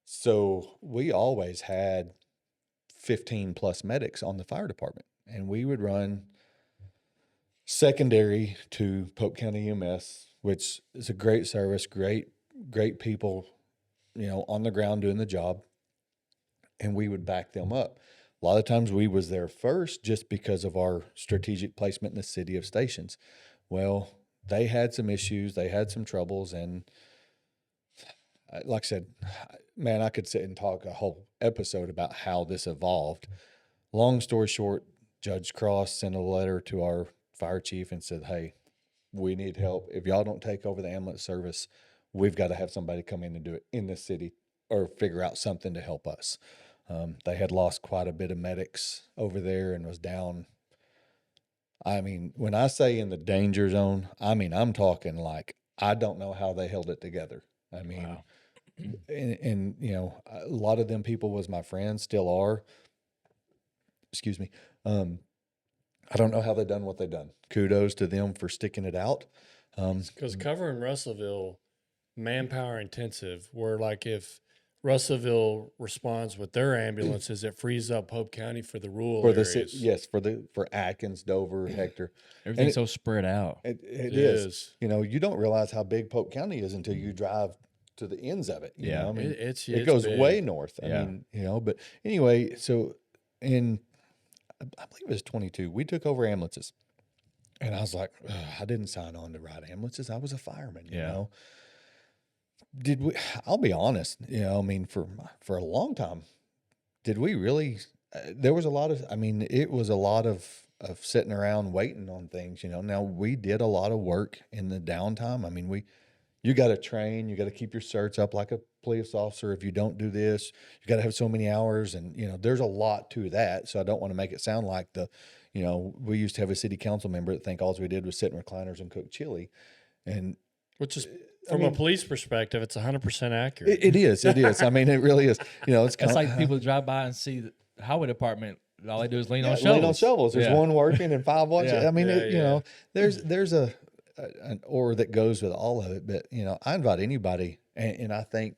So we always had 15 plus medics on the fire department, and we would run secondary to Polk County EMS, which is a great service, great people, you know, on the ground doing the job, and we would back them up. A lot of times we was there first just because of our strategic placement in the city of stations. Well, they had some issues, they had some troubles, and like I said, man, I could sit and talk a whole episode about how this evolved. Long story short, Judge Cross sent a letter to our fire chief and said, hey, we need help. If y'all don't take over the ambulance service, we've got to have somebody come in and do it in the city or figure out something to help us. They had lost quite a bit of medics over there and was down. I mean, when I say in the danger zone, I mean, I'm talking like, I don't know how they held it together. I mean, wow. And you know, a lot of them people was my friends, still are. Excuse me. I don't know how they done what they done. Kudos to them for sticking it out. Because covering Russellville, manpower intensive, where like if Russellville responds with their ambulances, it frees up Pope County for the rural areas. Yes, for Atkins, Dover, Hector. Everything's so spread out. It is. You know, you don't realize how big Pope County is until you drive to the ends of it. You know? I mean, it goes big. way north. I mean, you know, but anyway, so I believe it was 22, we took over ambulances. And I was like, "Ugh, I didn't sign on to ride ambulances. I was a fireman, you Yeah. know. Did we? I'll be honest, you know. I mean, for a long time, did we really? There was a lot of. I mean, it was a lot of sitting around waiting on things, you know. Now we did a lot of work in the downtime. I mean, you got to train, you got to keep your certs up like a police officer. If you don't do this, you got to have so many hours, and you know, there's a lot to that. So I don't want to make it sound like we used to have a city council member that think all we did was sit in recliners and cook chili, and Which is from a police perspective, it's 100% accurate. it is. I mean, it really is. You know, it's It's like people drive by and see the highway department. All they do is lean on shovels. lean on shovels. There's one working and five watching. Yeah. I mean, Yeah, you know, there's an or that goes with all of it. But you know, I invite anybody, and I think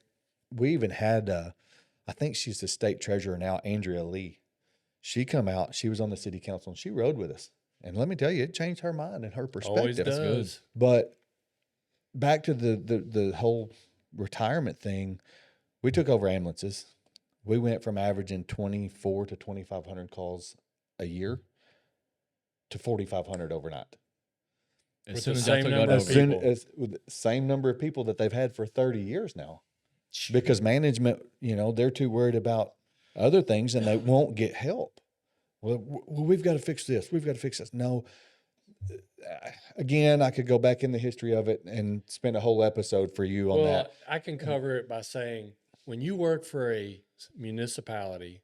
we even had. I think she's the state treasurer now, Andrea Lee. She come out. She was on the city council and she rode with us. And let me tell you, it changed her mind and her perspective. Always does. But back to the whole retirement thing, we took over ambulances. We went from averaging 24 to 2,500 calls a year to 4,500 overnight. As With soon the as y'all same took number that of over. Soon people. as with the same number of people that they've had for 30 years now. Because management, you know, they're too worried about other things and they won't get help. Well, we've got to fix this. We've got to fix this. No. Again, I could go back in the history of it and spend a whole episode for you on that. I can cover it by saying when you work for a municipality,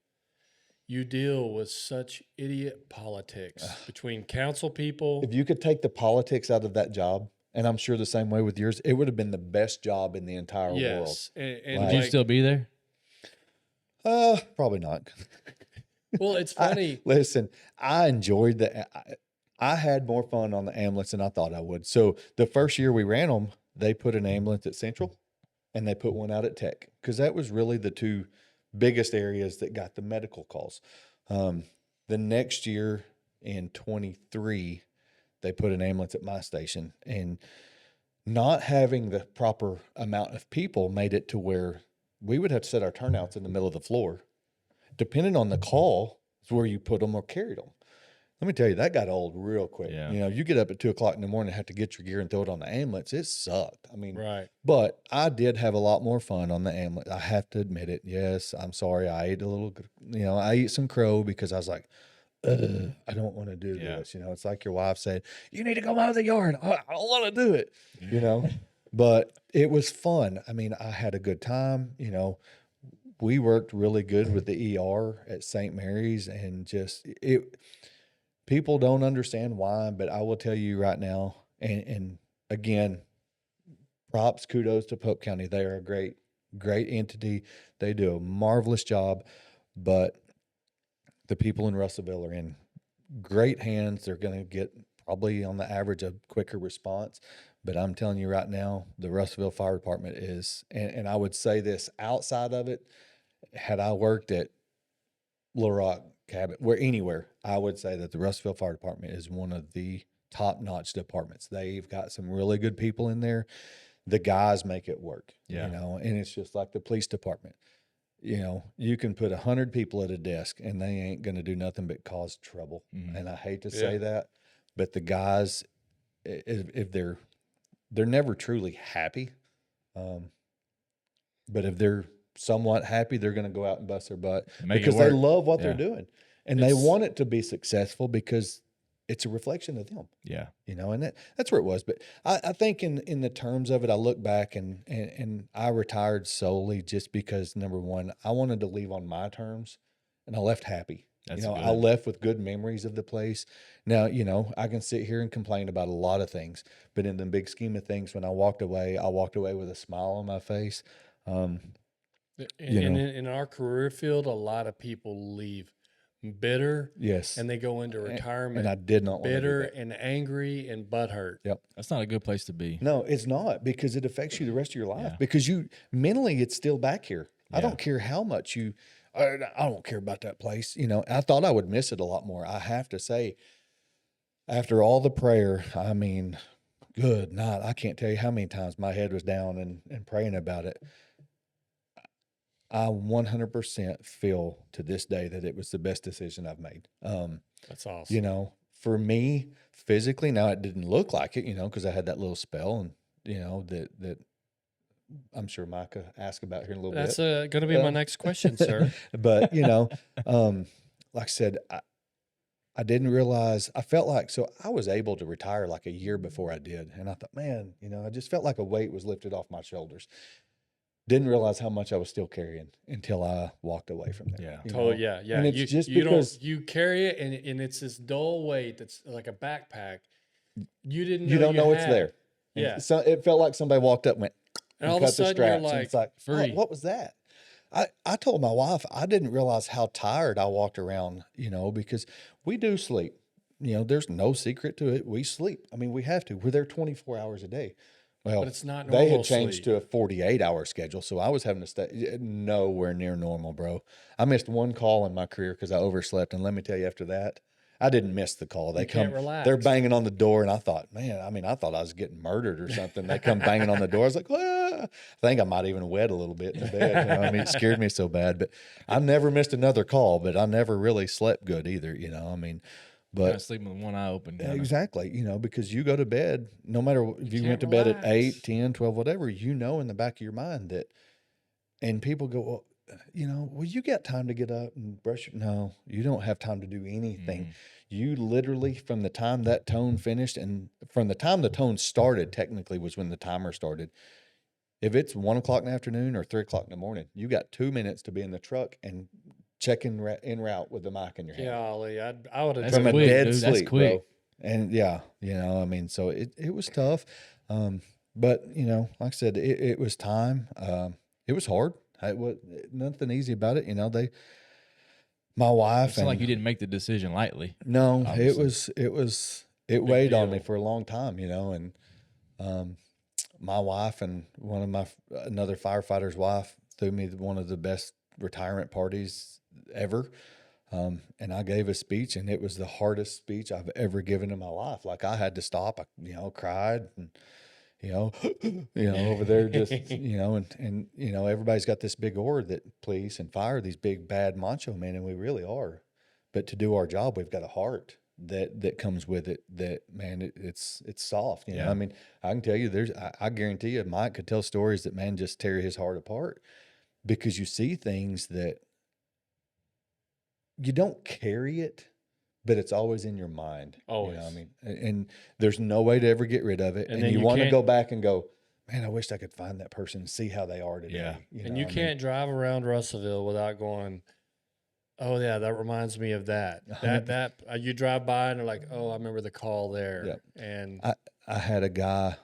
you deal with such idiot politics between council people. If you could take the politics out of that job, and I'm sure the same way with yours, it would have been the best job in the entire world. Yes. And Would you still be there? Probably not. well, it's funny. Listen, I enjoyed I had more fun on the ambulance than I thought I would. So the first year we ran them, they put an ambulance at Central and they put one out at Tech because that was really the two biggest areas that got the medical calls. The next year in 23, they put an ambulance at my station, and not having the proper amount of people made it to where we would have to set our turnouts in the middle of the floor. Depending on the call is where you put them or carried them. Let me tell you, that got old real quick. Yeah. You know, you get up at 2:00 in the morning and have to get your gear and throw it on the ambulance. It sucked. I mean, Right. but I did have a lot more fun on the ambulance. I have to admit it. Yes, I'm sorry. I ate I ate some crow because I was like, I don't want to do Yeah. this. You know, it's like your wife said, you need to go out of the yard. I don't want to do it, you know, but it was fun. I mean, I had a good time. You know, we worked really good with the ER at St. Mary's, and people don't understand why, but I will tell you right now, and again, props, kudos to Pope County. They are a great entity. They do a marvelous job, but the people in Russellville are in great hands. They're going to get probably on the average a quicker response. But I'm telling you right now, the Russellville Fire Department is, and I would say this outside of it, had I worked at Little Rock, Cabot, anywhere, I would say that the Russellville Fire Department is one of the top-notch departments. They've got some really good people in there. The guys make it work, Yeah. you know, and it's just like the police department. You know, you can put 100 people at a desk and they ain't going to do nothing but cause trouble. Mhm. And I hate to say that, but the guys, if they're never truly happy, but if they're somewhat happy, they're going to go out and bust their butt Make it because they work. love what Yeah. they're doing, and they want it to be successful because it's a reflection of them. Yeah. You know, and that's where it was. But I think in the terms of it, I look back and I retired solely just because, number one, I wanted to leave on my terms, and I left happy. That's you know, good. I left with good memories of the place. Now, you know, I can sit here and complain about a lot of things, but in the big scheme of things, when I walked away with a smile on my face. In our career field, a lot of people leave bitter, Yes. and they go into retirement And I did not want to do bitter that. and angry and butthurt. Yep. That's not a good place to be. No, it's not, because it affects you the rest of your life, Yeah. because you mentally, it's still back here. I Yeah. don't care how much I don't care about that place. You know, I thought I would miss it a lot more. I have to say, after all the prayer, I mean, good night. I can't tell you how many times my head was down and praying about it. I 100% feel to this day that it was the best decision I've made. That's awesome. You know, for me physically, now it didn't look like it, because I had that little spell, and that I'm sure Micah asked about here in a little That's bit. going to be my next question, sir. But like I said, I didn't realize, I felt like, so I was able to retire like a year before I did. And I thought, man, I just felt like a weight was lifted off my shoulders. Didn't realize how much I was still carrying until I walked away from there. Yeah. Totally. Yeah. Yeah. And it's just you because you carry it and it's this dull weight that's like a backpack. You didn't know you don't know it's had. there. And Yeah. so it felt like somebody walked up and went, And all of a cut the sudden you're straps. And like, it's like, free. oh, what was that? I told my wife, I didn't realize how tired I walked around, because we do sleep. There's no secret to it. We sleep. I mean, we have to. We're there 24 hours a day. Well, But it's not they normal had changed sleep. to a 48-hour schedule, so I was having to stay nowhere near normal, bro. I missed one call in my career because I overslept, and let me tell you, after that, I didn't miss the call. They can't relax. they're banging on the door, and I thought, man, I thought I was getting murdered or something. They come banging on the door. I was like, ah. I think I might even wet a little bit in the bed. It scared me so bad. But I never missed another call, but I never really slept good either. But Sleeping with one eye open. Kinda. exactly, because you go to bed, no matter if you went to bed at 8, 10, 12, whatever, in the back of your mind that, and people go, well, well, you got time to get up and brush your, no, you don't have time to do anything. You literally, from the time that tone finished and from the time the tone started, technically was when the timer started. If it's 1 o'clock in the afternoon or 3 o'clock in the morning, you got 2 minutes to be in the truck and check en route with the mic in your hand. Golly, I would have That's From a quick, dead dude. That's sleep, quick. bro. And yeah, so it was tough. But like I said, it was time. It was hard. It was nothing easy about it. My wife, It's not like you didn't make the decision lightly. no, obviously. it weighed on me deal. for a long time, and my wife and another firefighter's wife threw me one of the best retirement parties ever. And I gave a speech, and it was the hardest speech I've ever given in my life. Like, I had to stop. I cried, and over there, just and everybody's got this big aura that police and fire, these big bad macho men, and we really are. But to do our job, we've got a heart that comes with it. That, man, it's soft. Yeah. I mean, I can tell you, I guarantee you, Mike could tell stories that, man, just tear his heart apart, because you see things that you don't carry it, but it's always in your mind. Always. And there's no way to ever get rid of it. And And, then you you want to can't- go back and go, man, I wish I could find that person and see how they are today. Yeah. And you can't drive around Russellville without going, oh yeah, that reminds me of that. That you drive by and they're like, oh, I remember the call there. Yep. And I had a guy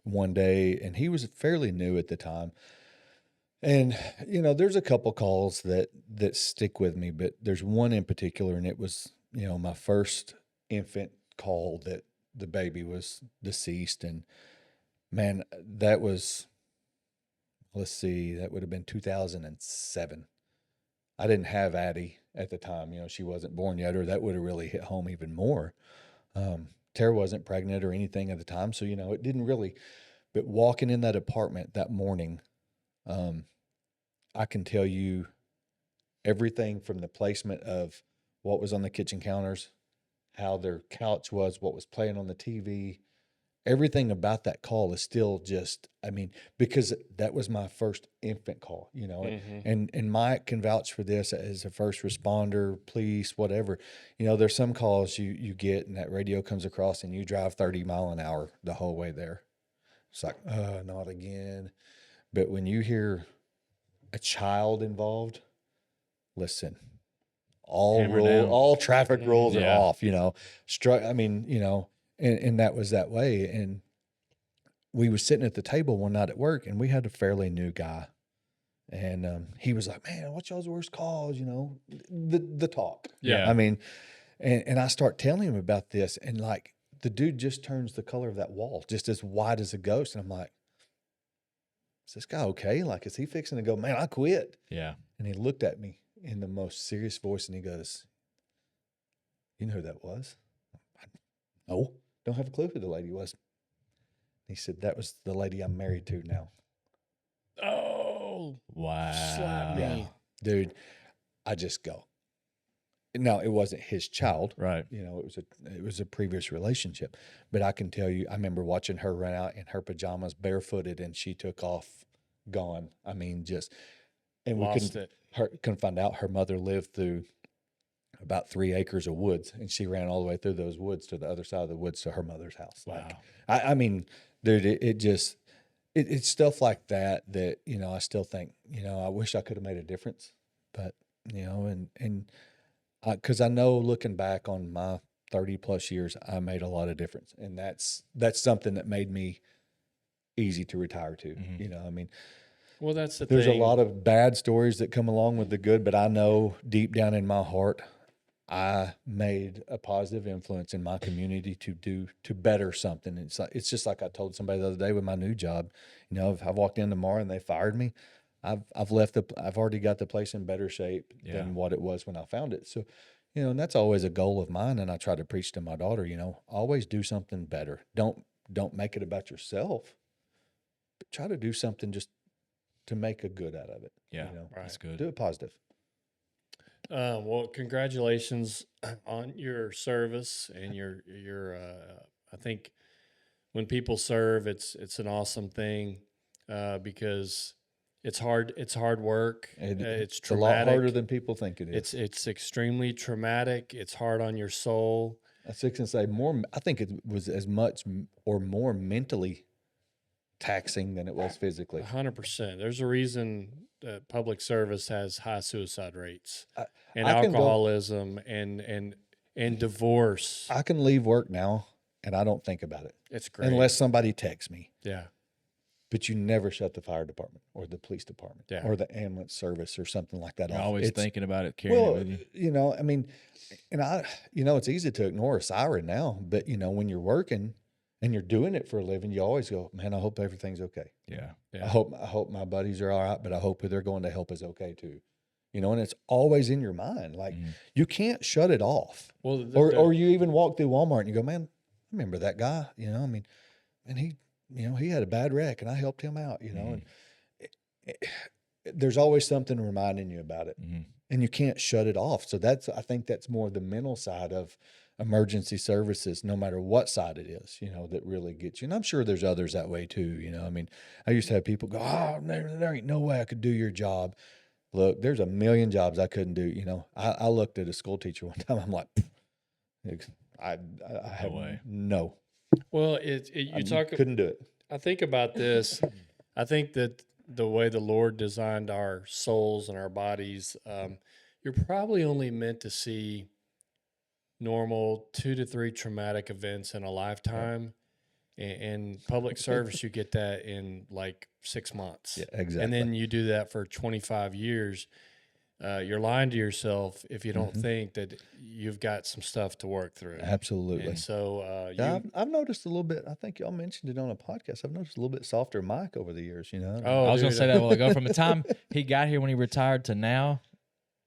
one day, and he was fairly new at the time. And, there's a couple calls that stick with me, but there's one in particular, and it was, my first infant call that the baby was deceased. And, man, that was, let's see, that would have been 2007. I didn't have Addie at the time. She wasn't born yet, or that would have really hit home even more. Tara wasn't pregnant or anything at the time, so, it didn't really. But walking in that apartment that morning, I can tell you everything from the placement of what was on the kitchen counters, how their couch was, what was playing on the TV. Everything about that call is still just, because that was my first infant call, and Mike can vouch for this as a first responder, police, whatever. There's some calls you get, and that radio comes across, and you drive 30 mile an hour the whole way there. It's like, not again. But when you hear a child involved, listen, Hammer down. all traffic rules are Yeah. off, and that was that way. And we were sitting at the table one night at work, and we had a fairly new guy. And he was like, man, what's y'all's worst calls? The talk. Yeah. And I start telling him about this, and like, the dude just turns the color of that wall, just as white as a ghost. And I'm like, is this guy okay? Like, is he fixing to go, man, I quit? Yeah. And he looked at me in the most serious voice, and he goes, you know who that was? No, don't have a clue who the lady was. He said, that was the lady I'm married to now. oh, Wow. slap me. Dude, I just go. Now, it wasn't his child. Right. You know, it was a previous relationship. But I can tell you, I remember watching her run out in her pajamas, barefooted, and she took off, gone. I mean, just and Lost it. couldn't find out her mother lived through about 3 acres of woods, and she ran all the way through those woods to the other side of the woods to her mother's house. Wow. Like, I mean, dude, it's stuff like that, you know, I still think, you know, I wish I could have made a difference, but, you know, and because I know looking back on my 30 plus years, I made a lot of difference, and that's something that made me easy to retire to. You know, I mean, Well, that's the there's thing. a lot of bad stories that come along with the good, but I know deep down in my heart, I made a positive influence in my community to better something. It's just like I told somebody the other day with my new job. You know, if I walked in tomorrow and they fired me, I've already got the place in better shape than what it was when I found it. So, you know, and that's always a goal of mine. And I try to preach to my daughter, you know, always do something better. Don't make it about yourself, but try to do something just to make a good out of it. Yeah. You know? That's good. Do it positive. Well, congratulations on your service and your. I think when people serve, it's an awesome thing because it's hard. It's hard work. It's a lot traumatic. harder than people think it is. It's extremely traumatic. It's hard on your soul. I was going to say more. I think it was as much or more mentally taxing than it was physically. 100%. There's a reason that public service has high suicide rates and I can go- alcoholism and divorce. I can leave work now and I don't think about it It's great. unless somebody texts me. Yeah. But you never shut the fire department or the police department Yeah. or the ambulance service or something like that You're off. always It's- thinking about it, carrying it Well, with you. you know, I mean, and it's easy to ignore a siren now, but you know, when you're working and you're doing it for a living, you always go, man, I hope everything's okay. Yeah. Yeah. I hope my buddies are all right, but I hope who they're going to help is okay too. You know, and it's always in your mind. Like you can't shut it off. Well, Or you even walk through Walmart and you go, man, I remember that guy, you know, I mean, and he had a bad wreck and I helped him out, you know, and there's always something reminding you about it and you can't shut it off. So I think that's more the mental side of emergency services, no matter what side it is, you know, that really gets you. And I'm sure there's others that way too, you know. I mean, I used to have people go, oh, there ain't no way I could do your job. Look, there's a million jobs I couldn't do, you know. I looked at a school teacher one time, I'm like, I have way. no. Well, Couldn't do it. I think about this. I think that the way the Lord designed our souls and our bodies, you're probably only meant to see normal 2 to 3 traumatic events in a lifetime. And public service, you get that in like 6 months. Yeah, exactly. And then you do that for 25 years. You're lying to yourself if you don't think that you've got some stuff to work through. Absolutely. And so I've noticed a little bit. I think y'all mentioned it on a podcast. I've noticed a little bit softer mic over the years. You know. Oh, I was going to dude, say that a while ago. From the time he got here when he retired to now,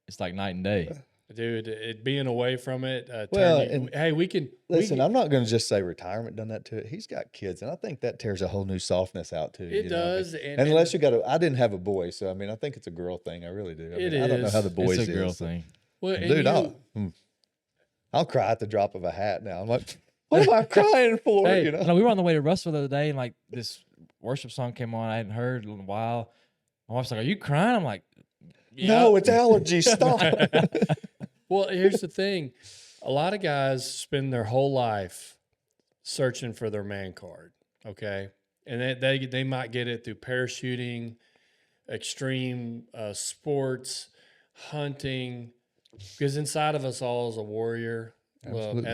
it's like night and day. dude, it being away from it. Well, hey, we can Listen, I'm not going to just say retirement done that to it. He's got kids, and I think that tears a whole new softness out too. It you know what I mean? does, and Unless you got I didn't have a boy, so I mean, I think it's a girl thing. I really do. I don't know is. how the boys It's a girl is. thing. well, and Dude, I'll cry at the drop of a hat now. I'm like, what am I crying for? Hey, you know? No, we were on the way to Russell the other day, and like this worship song came on. I hadn't heard in a while. My wife's like, "Are you crying?" I'm like, yeah. No, it's allergies. Stop. Well, here's the thing: a lot of guys spend their whole life searching for their man card. Okay, and they might get it through parachuting, extreme sports, hunting, because inside of us all is a warrior. Absolutely.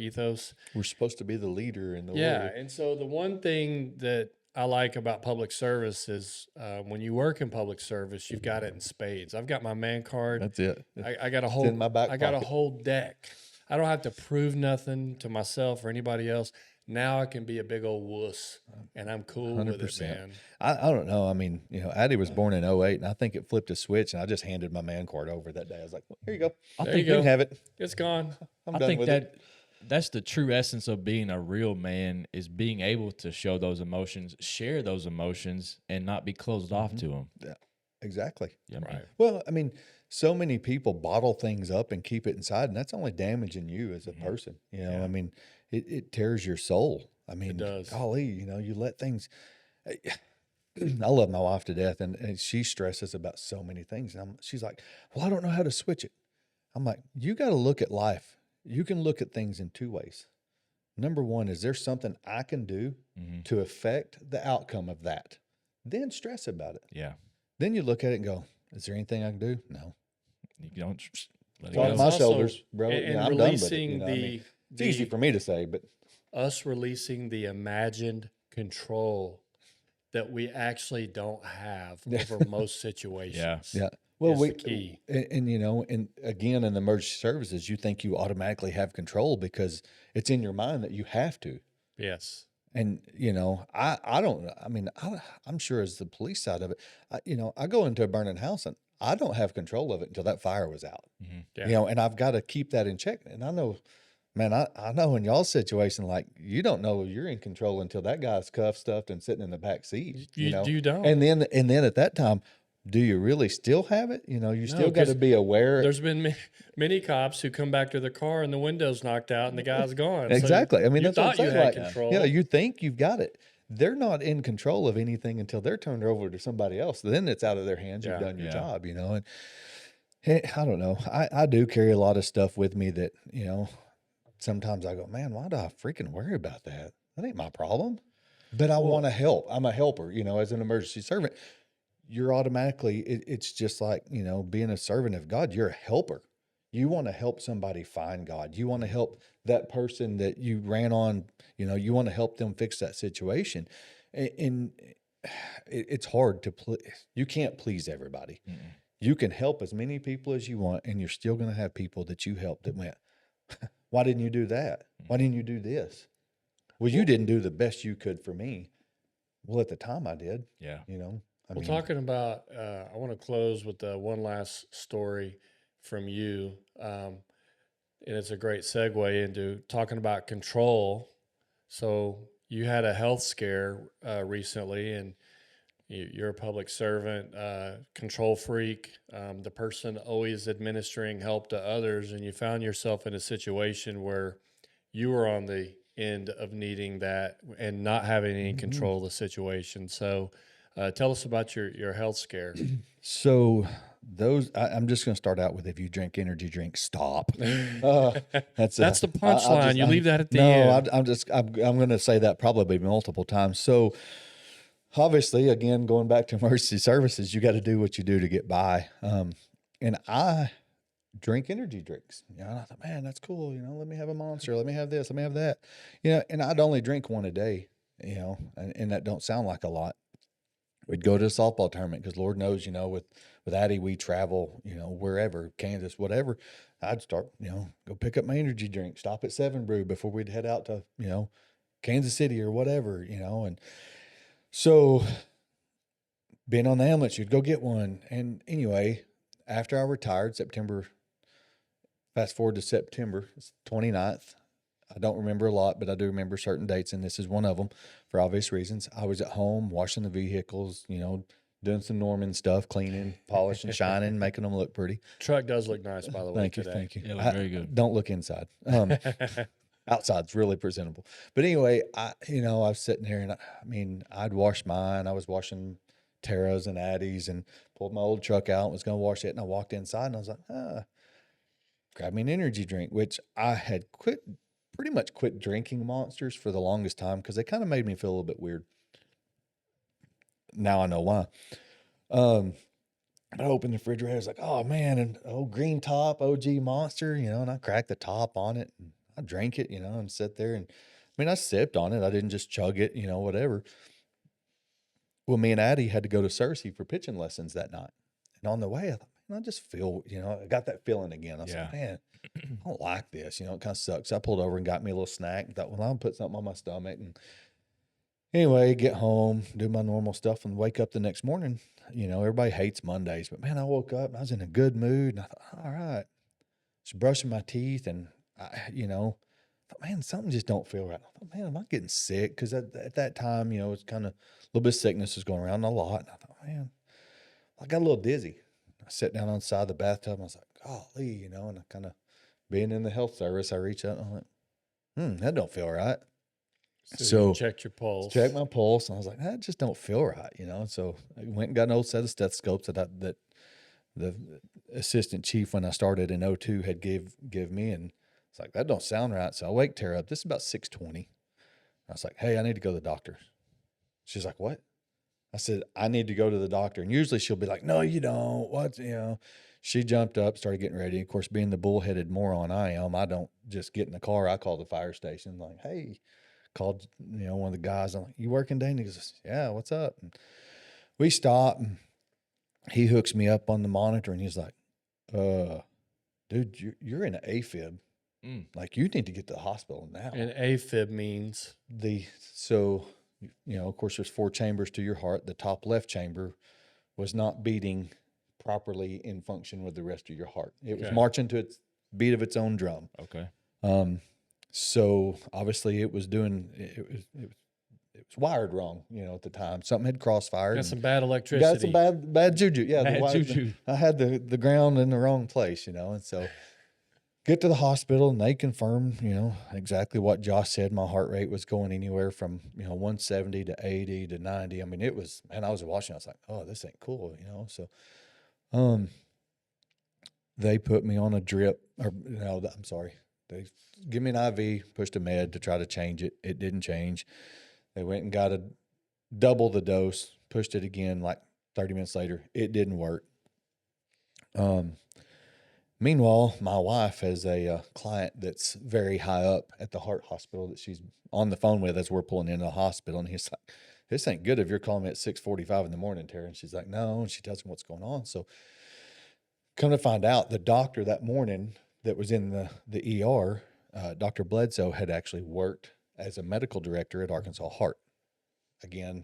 Ethos. We're supposed to be the leader in the Yeah, world. and so the one thing that I like about public service is when you work in public service, you've got it in spades. I've got my man card. That's it. I got a whole in my back I got a pocket. whole deck. I don't have to prove nothing to myself or anybody else. Now I can be a big old wuss, and I'm cool with it, 100%. man. I don't know. I mean, you know, Addie was born in 08, and I think it flipped a switch, and I just handed my man card over that day. I was like, well, here you go. I There think you You go. can have it. It's gone. I'm I done think with it. that's the true essence of being a real man is being able to show those emotions, share those emotions, and not be closed off to them. Exactly. Yeah, man. Right. Well, I mean, so many people bottle things up and keep it inside, and that's only damaging you as a Mm-hmm. person. You know, Yeah. I mean, it tears your soul. I mean, does. golly, you know, you let things. I love my wife to death, and she stresses about so many things. And she's like, "Well, I don't know how to switch it." I'm like, "You got to look at life. You can look at things in two ways. Number one, is there something I can do Mm-hmm. to affect the outcome of that? Then stress about it. Yeah. Then you look at it and go, is there anything I can do? No. You don't let It's it off go. my also- shoulders, bro. and You know, I'm done with it. releasing You know, I mean, it's the easy for me to say, but us releasing the imagined control that we actually don't have over most situations. yeah. Well, is we the key. and you know, and again, in the emergency services, you think you automatically have control because it's in your mind that you have to. Yes. And you know, I don't. I mean, I'm sure as the police side of it, you know, I go into a burning house and I don't have control of it until that fire was out. Mm-hmm. Yeah. You know, and I've got to keep that in check. And I know, man, I know in y'all's situation, like you don't know you're in control until that guy's cuffed, stuffed, and sitting in the back seat. You know, You don't. and then at that time, do you really still have it? You know, you still got to 'cause be aware. There's been many cops who come back to their car and the window's knocked out and the guy's gone. So Exactly. I mean, you that's what I'm thought you saying. had Like, control. you know, you think you've got it. They're not in control of anything until they're turned over to somebody else. Then it's out of their hands. You've Yeah. done your Yeah. job, you know. And I don't know. I do carry a lot of stuff with me that, you know, sometimes I go, man, why do I freaking worry about that? That ain't my problem. But I want to help. I'm a helper, you know, as an emergency servant. You're automatically, it's just like, you know, being a servant of God, you're a helper. You want to help somebody find God. You want to help that person that you ran on, you know, you want to help them fix that situation. And it's hard to please. You can't please everybody. Mm-mm. You can help as many people as you want, and you're still going to have people that you help that went, why didn't you do that? Why didn't you do this? Well, you didn't do the best you could for me. Well, at the time I did, Yeah. you know. I Well, mean, talking about, I want to close with one last story from you. And it's a great segue into talking about control. So you had a health scare recently, and you're a public servant, control freak, the person always administering help to others, and you found yourself in a situation where you were on the end of needing that and not having any control of the situation. So tell us about your health scare. so I'm just going to start out with, if you drink energy drink, stop. That's the punchline. You leave that at the no, end. I'm going to say that probably multiple times. So obviously, again, going back to emergency services, you got to do what you do to get by. And I drink energy drinks. You know, and I thought, man, that's cool. You know, let me have a Monster. Let me have this. Let me have that. You know, and I'd only drink one a day. You know, and that don't sound like a lot. We'd go to a softball tournament because Lord knows, you know, with Addie, we travel, you know, wherever, Kansas, whatever. I'd start, you know, go pick up my energy drink, stop at 7 Brew before we'd head out to, you know, Kansas City or whatever, you know. And so being on the ambulance, you'd go get one. And anyway, after I retired, fast forward to September 29th. I don't remember a lot, but I do remember certain dates, and this is one of them for obvious reasons. I was at home washing the vehicles, you know, doing some Norman stuff, cleaning, polishing, shining, making them look pretty. Truck does look nice, by the way. Thank you, today. thank you. Yeah, it looked very good. Don't look inside. Outside's really presentable. But anyway, I was sitting there, and I mean, I'd washed mine. I was washing Tara's and Addie's, and pulled my old truck out and was going to wash it. And I walked inside, and I was like, grab me an energy drink, which I had pretty much quit drinking Monsters for the longest time because they kind of made me feel a little bit weird. Now I know why. I opened the refrigerator. I was like, oh man, an old green top OG Monster, you know, and I cracked the top on it and I drank it, you know, and sit there. And I mean, I sipped on it. I didn't just chug it, you know, whatever. Well, me and Addie had to go to Cersei for pitching lessons that night. And on the way, I thought, man, I just feel, you know, I got that feeling again. I was like, man, I don't like this. You know, it kind of sucks. I pulled over and got me a little snack. Thought, well, I'll put something on my stomach. And anyway, get home, do my normal stuff, and wake up the next morning. You know, everybody hates Mondays, but man, I woke up and I was in a good mood. And I thought, all right, just brushing my teeth. And I, you know, thought, man, something just don't feel right. I thought, man, am I getting sick? Because at that time, you know, it's kind of a little bit of sickness was going around a lot. And I thought, man, I got a little dizzy. I sat down on the side of the bathtub. And I was like, golly, you know, and I kind of being in the health service, I reached out and I went, that don't feel right. So you checked your pulse. Checked my pulse, and I was like, that just don't feel right, you know. And so I went and got an old set of stethoscopes that the assistant chief when I started in 02 had give me, and it's like, that don't sound right. So I wake Tara up. This is about 6:20. I was like, hey, I need to go to the doctor. She's like, what? I said, I need to go to the doctor. And usually she'll be like, no, you don't. What? You know, she jumped up, started getting ready. Of course, being the bullheaded moron I am, I don't just get in the car. I call the fire station like, hey, called, you know, one of the guys. I'm like, you working, Dane? He goes, yeah, what's up? And we stop and he hooks me up on the monitor and he's like, dude, you're in an AFib. Like, you need to get to the hospital now. And AFib means? So, you know, of course, there's 4 chambers to your heart. The top left chamber was not beating properly in function with the rest of your heart. It was marching to its beat of its own drum. Okay. So obviously it was wired wrong, you know, at the time. Something had crossfired. Got some bad electricity. Got some bad juju. Yeah, Bad juju. I had the ground in the wrong place, you know, and so get to the hospital and they confirmed, you know, exactly what Josh said. My heart rate was going anywhere from, you know, 170 to 80 to 90. I mean, it was, and I was watching, I was like, oh, this ain't cool, you know. So they put me on a drip, or no, I'm sorry. They give me an IV, pushed a med to try to change it. It didn't change. They went and got a double the dose, pushed it again like 30 minutes later. It didn't work. Meanwhile, my wife has a client that's very high up at the heart hospital that she's on the phone with as we're pulling into the hospital. And he's like, this ain't good if you're calling me at 6:45 in the morning, Tara. And she's like, no. And she tells him what's going on. So come to find out, the doctor that morning that was in the ER, Dr. Bledsoe, had actually worked as a medical director at Arkansas Heart. Again,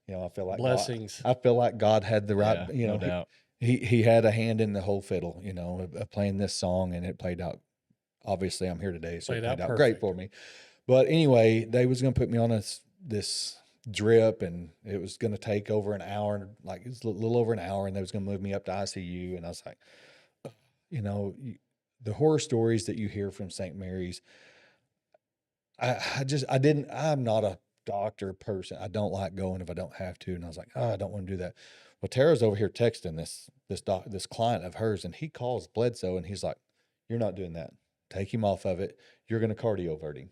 you know, I feel like blessings. I feel like God had the right, Yeah, you know, no doubt. He had a hand in the whole fiddle, you know, of playing this song, and it played out. Obviously, I'm here today, so it played out great for me. But anyway, they was going to put me on this drip, and it was going to take over an hour, like it's a little over an hour, and they was going to move me up to ICU. And I was like, you know, the horror stories that you hear from St. Mary's, I'm not a doctor person. I don't like going if I don't have to. And I was like, I don't want to do that. Well, Tara's over here texting this client of hers, and he calls Bledsoe, and he's like, you're not doing that. Take him off of it. You're going to cardiovert him.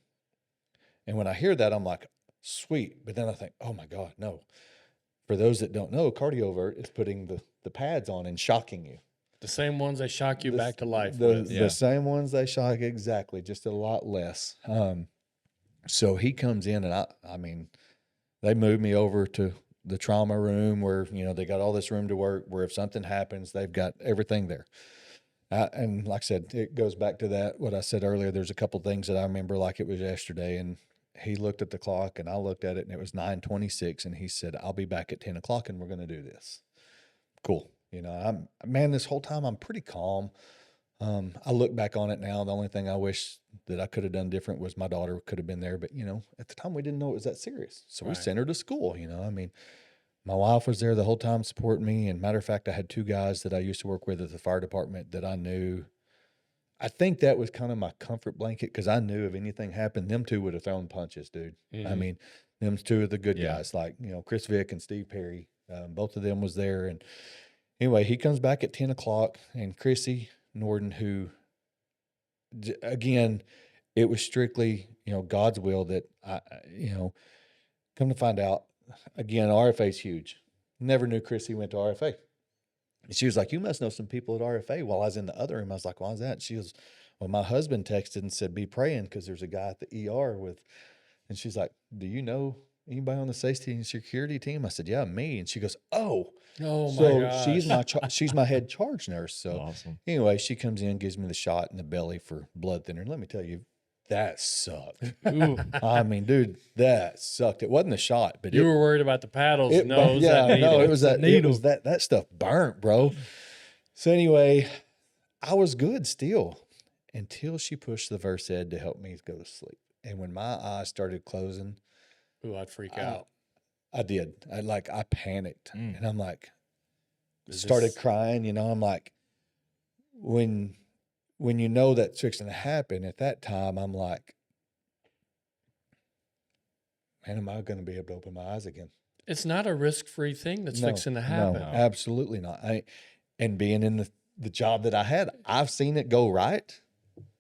And when I hear that, I'm like, sweet. But then I think, oh my God, no. For those that don't know, cardiovert is putting the pads on and shocking you. The same ones they shock you back to life The same ones they shock, exactly, just a lot less. So he comes in, and I mean, they moved me over to the trauma room where, you know, they got all this room to work where if something happens, they've got everything there. And like I said, it goes back to that, what I said earlier. There's a couple things that I remember like it was yesterday, and he looked at the clock and I looked at it, and it was 9:26, and he said, I'll be back at 10 o'clock and we're going to do this. Cool. You know, this whole time I'm pretty calm. I look back on it now. The only thing I wish that I could have done different was my daughter could have been there. But, you know, at the time we didn't know it was that serious. So we sent her to school, you know. I mean, my wife was there the whole time supporting me. And matter of fact, I had 2 guys that I used to work with at the fire department that I knew. I think that was kind of my comfort blanket, because I knew if anything happened, them 2 would have thrown punches, dude. Mm-hmm. I mean, them 2 are the good guys, like, you know, Chris Vick and Steve Perry. Both of them was there. And anyway, he comes back at 10 o'clock, and Chrissy Norden, who, again, it was strictly, you know, God's will that you know, come to find out, again, RFA is huge. Never knew Chrissy went to RFA. And she was like, you must know some people at RFA. While I was in the other room, I was like, why is that? And she goes, well, my husband texted and said, be praying, because there's a guy at the ER with, and she's like, do you know anybody on the safety and security team? I said, yeah, me. And she goes, oh my gosh. She's my head charge nurse. So Awesome. Anyway, she comes in, gives me the shot in the belly for blood thinner. And let me tell you, that sucked. I mean, dude, that sucked. It wasn't the shot, but you were worried about the paddles. It was that needle. It was that stuff burnt, bro. So anyway, I was good still until she pushed the Versed to help me go to sleep. And when my eyes started closing, I'd freak out. I did. I panicked, and I'm like, started crying. You know, I'm like, when you know that's fixing to happen at that time, I'm like, man, am I going to be able to open my eyes again? It's not a risk-free thing that's fixing to happen. No, absolutely not. And being in the job that I had, I've seen it go right.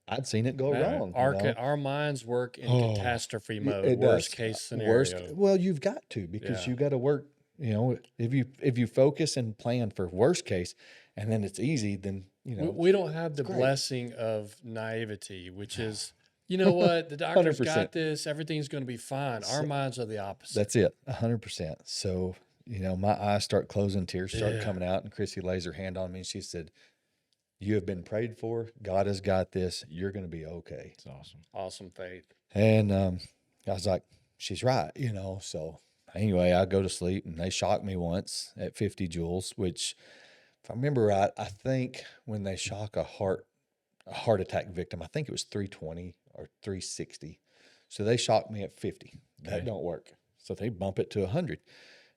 I'd seen it go wrong. Our minds work in catastrophe mode, It worst does. case scenario. Well, you've got to, because you got to work. You know, if you focus and plan for worst case, and then it's easy, then we don't have the blessing of naivety, which is, you know what, the doctor's 100%. got this, everything's going to be fine. Our minds are the opposite. That's it, 100%. So my eyes start closing, tears start coming out, and Chrissy lays her hand on me and she said, "You have been prayed for. God has got this. You're going to be okay." It's awesome. Awesome faith. And I was like, she's right, So anyway, I go to sleep, and they shocked me once at 50 joules, which, if I remember right, I think when they shock a heart attack victim, I think it was 320 or 360. So they shocked me at 50. That don't work. So they bump it to 100.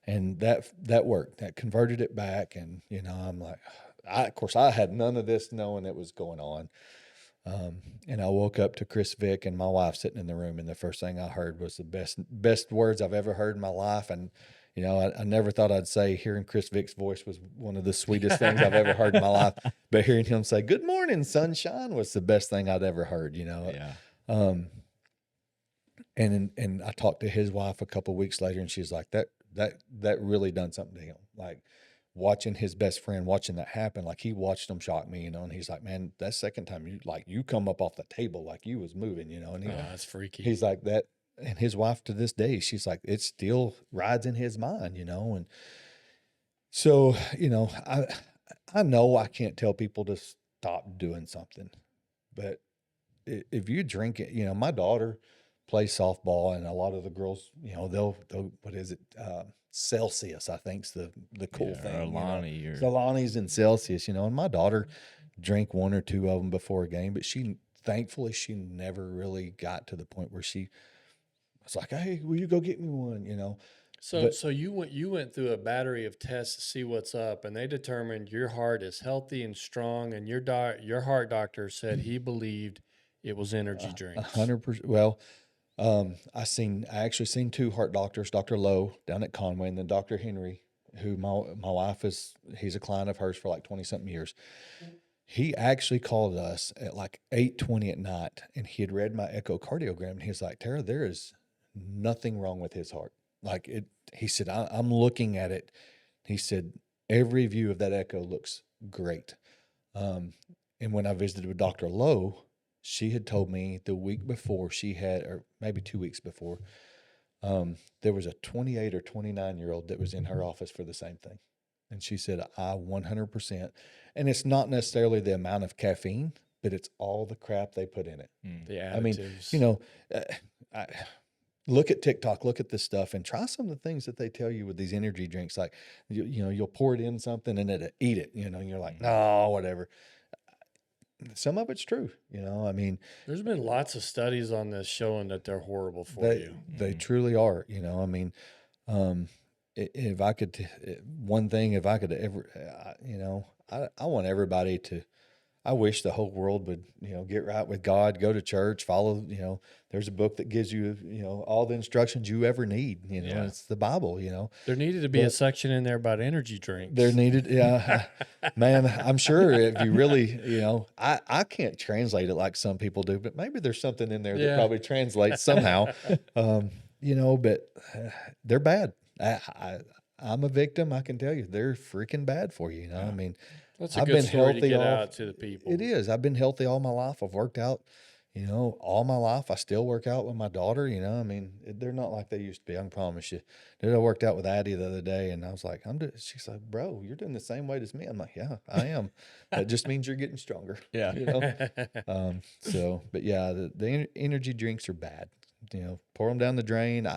And that worked. That converted it back. And, I'm like, of course, I had none of this knowing it was going on. And I woke up to Chris Vick and my wife sitting in the room, and the first thing I heard was the best words I've ever heard in my life. And, I never thought I'd say hearing Chris Vick's voice was one of the sweetest things I've ever heard in my life. But hearing him say, "Good morning, sunshine," was the best thing I'd ever heard, Yeah. And I talked to his wife a couple of weeks later, and she's like, that really done something to him. Like, watching his best friend, watching that happen, like he watched him shock me, and he's like, "Man, that second time you come up off the table like you was moving, and That's freaky. He's like that. And his wife to this day, she's like, it still rides in his mind, and so, I know I can't tell people to stop doing something, but if you drink it, my daughter plays softball, and a lot of the girls, they'll what is it? Celsius, I think's the cool thing. Alani's and Celsius, and my daughter drank one or two of them before a game, but thankfully she never really got to the point where she was like, "Hey, will you go get me one?" So you went through a battery of tests to see what's up, and they determined your heart is healthy and strong, and your heart doctor said he believed it was energy drinks. 100%. Well, I actually seen two heart doctors, Dr. Lowe down at Conway, and then Dr. Henry, who my wife he's a client of hers for like 20 something years. He actually called us at like 8:20 at night, and he had read my echocardiogram, and he was like, "Tara, there is nothing wrong with his heart." Like he said, "I'm looking at it." He said, "Every view of that echo looks great." And when I visited with Dr. Lowe, she had told me the week before or maybe 2 weeks before, there was a 28 or 29-year-old that was in her office for the same thing. And she said, "I 100%, and it's not necessarily the amount of caffeine, but it's all the crap they put in it." The I additives. mean, look at TikTok, look at this stuff, and try some of the things that they tell you with these energy drinks. Like, you'll pour it in something and it'll eat it, and you're like, "No, whatever." Some of it's true, I mean, there's been lots of studies on this showing that they're horrible for you. They truly are, I mean, if I could, one thing, if I could ever, I want everybody I wish the whole world would, get right with God, go to church, follow, there's a book that gives you, all the instructions you ever need, it's the Bible, There needed to be a section in there about energy drinks. There needed, yeah, man, I'm sure if you really, I can't translate it like some people do, but maybe there's something in there that probably translates somehow, but they're bad. I'm a victim. I can tell you, they're freaking bad for you. I mean, that's a good story to get out to the people. It is. I've been healthy all my life. I've worked out, all my life. I still work out with my daughter. I mean, they're not like they used to be. I can promise you. I worked out with Addie the other day, and I was like, she's like, "Bro, you're doing the same weight as me." I'm like, "Yeah, I am." That just means you're getting stronger. Yeah. But yeah, the energy drinks are bad. Pour them down the drain.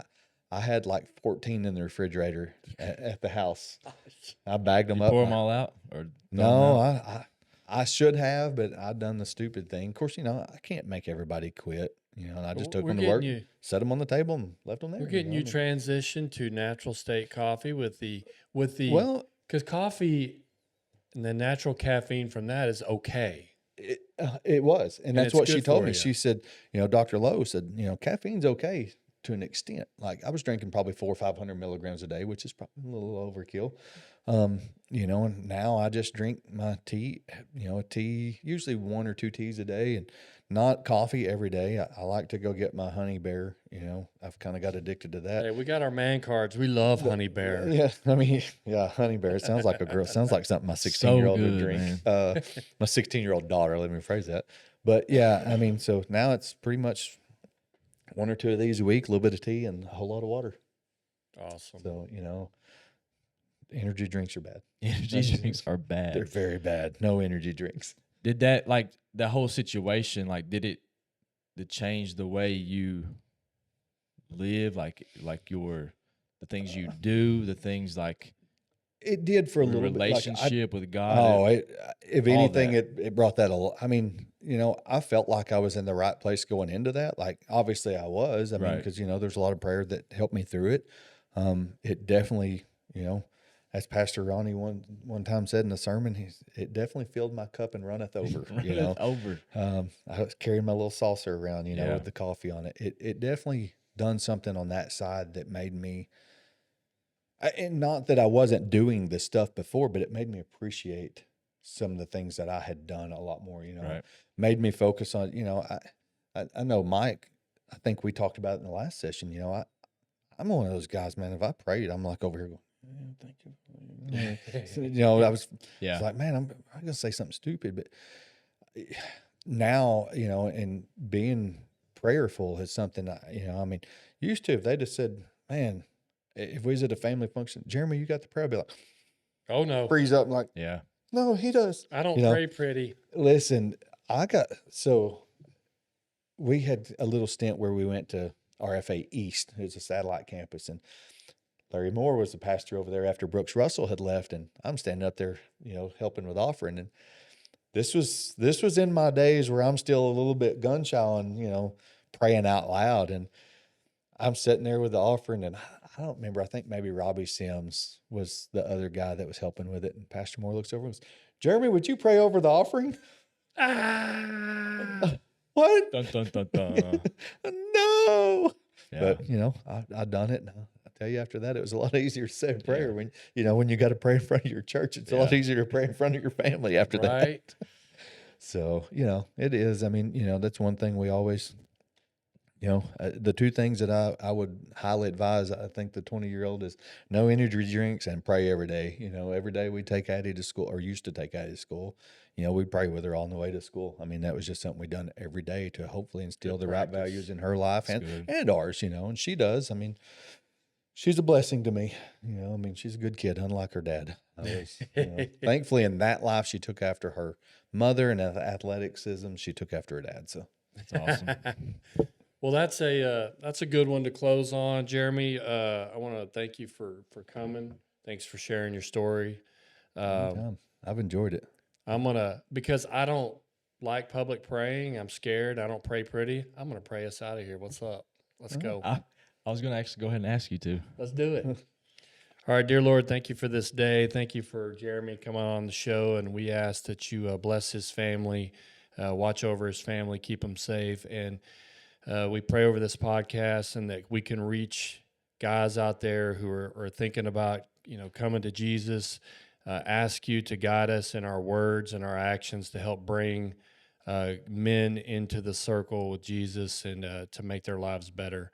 I had like 14 in the refrigerator at the house. I bagged them up. Pour them all out? Or no, I should have, but I'd done the stupid thing. Of course, I can't make everybody quit. And I just took them to work, set them on the table, and left them there. We're getting you transitioned to natural state coffee with the well, because coffee And the natural caffeine from that is okay. It was, and that's it's what she good told for me. you. She said, Dr. Lowe said, caffeine's okay to an extent. Like I was drinking probably 400 or 500 milligrams a day, which is probably a little overkill. And now I just drink my tea, a tea, usually 1 or 2 teas a day, and not coffee every day. I like to go get my honey bear. I've kind of got addicted to that. Hey, we got our man cards. We love Honey Bear. Yeah, I mean, yeah, honey bear. It sounds like a girl. Sounds like something my 16-year-old would good, drink. man. My 16-year-old daughter. Let me rephrase that. But yeah, I mean, so now it's pretty much 1 or 2 of these a week, a little bit of tea, and a whole lot of water. Awesome. So energy drinks are bad. Energy drinks are They're bad. very bad. No energy drinks. Did that, like, the whole situation, like, did it change the way you live, like the things you do, the things like It did for a your little bit. relationship with God? Oh, if all anything, that. it brought that a lot. I mean, I felt like I was in the right place going into that. Like, obviously I was. I mean, Right. because, there's a lot of prayer that helped me through it. It definitely, as Pastor Ronnie one time said in a sermon, it definitely filled my cup and runneth over, Over. I was carrying my little saucer around, Yeah. with the coffee on it. It definitely done something on that side that made me, and not that I wasn't doing this stuff before, but it made me appreciate some of the things that I had done a lot more, Right. made me focus on, I know Mike, I think we talked about it in the last session, I'm one of those guys, man. If I prayed, I'm like over here going, yeah, thank you. So, I was, Yeah. it's like, man, I'm going to say something stupid, but now, and being prayerful is something, I mean, used to, if they just said, man, if we was at a family function, Jeremy, you got the prayer, I'd be like, Oh, no. freeze up, and like, Yeah. no, he does. I don't You know, pray pretty. Listen, we had a little stint where we went to RFA East. It was a satellite campus, and Larry Moore was the pastor over there after Brooks Russell had left, and I'm standing up there, helping with offering. And this was in my days where I'm still a little bit gun shy on, praying out loud. And I'm sitting there with the offering, and I don't remember. I think maybe Robbie Sims was the other guy that was helping with it. And Pastor Moore looks over and goes, Jeremy, would you pray over the offering? Ah. What? Dun, dun, dun, dun. No. Yeah. But I done it. And I tell you, after that, it was a lot easier to say a prayer when you got to pray in front of your church. It's a lot easier to pray in front of your family after that. Right. So, it is. I mean, that's one thing we always, the 2 things that I would highly advise, I think the 20-year-old is no energy drinks and pray every day. Every day we take Addie to school, or used to take Addie to school. We pray with her on the way to school. I mean, that was just something we done every day to hopefully instill the right values in her life and ours, and she does. I mean, she's a blessing to me. I mean, she's a good kid, unlike her dad. Thankfully, in that life, she took after her mother, and athleticism, she took after her dad. So That's awesome. Well, that's a good one to close on, Jeremy. I want to thank you for coming. Thanks for sharing your story. anytime. I've enjoyed it. Because I don't like public praying. I'm scared. I don't pray pretty. I'm gonna pray us out of here. What's up? Let's go. I was going to actually go ahead and ask you to. Let's do it. All right, dear Lord, thank you for this day. Thank you for Jeremy coming on the show, and we ask that you bless his family, watch over his family, keep him safe, and we pray over this podcast and that we can reach guys out there who are thinking about coming to Jesus. Ask you to guide us in our words and our actions to help bring men into the circle with Jesus and to make their lives better.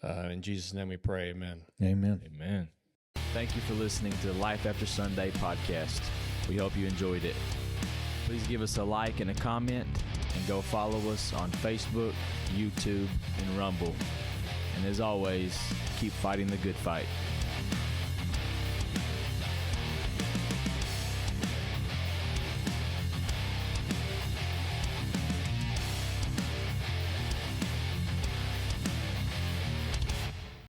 In Jesus' name we pray, amen. Amen. Amen. Thank you for listening to the Life After Sunday podcast. We hope you enjoyed it. Please give us a like and a comment, and go follow us on Facebook, YouTube, and Rumble. And as always, keep fighting the good fight.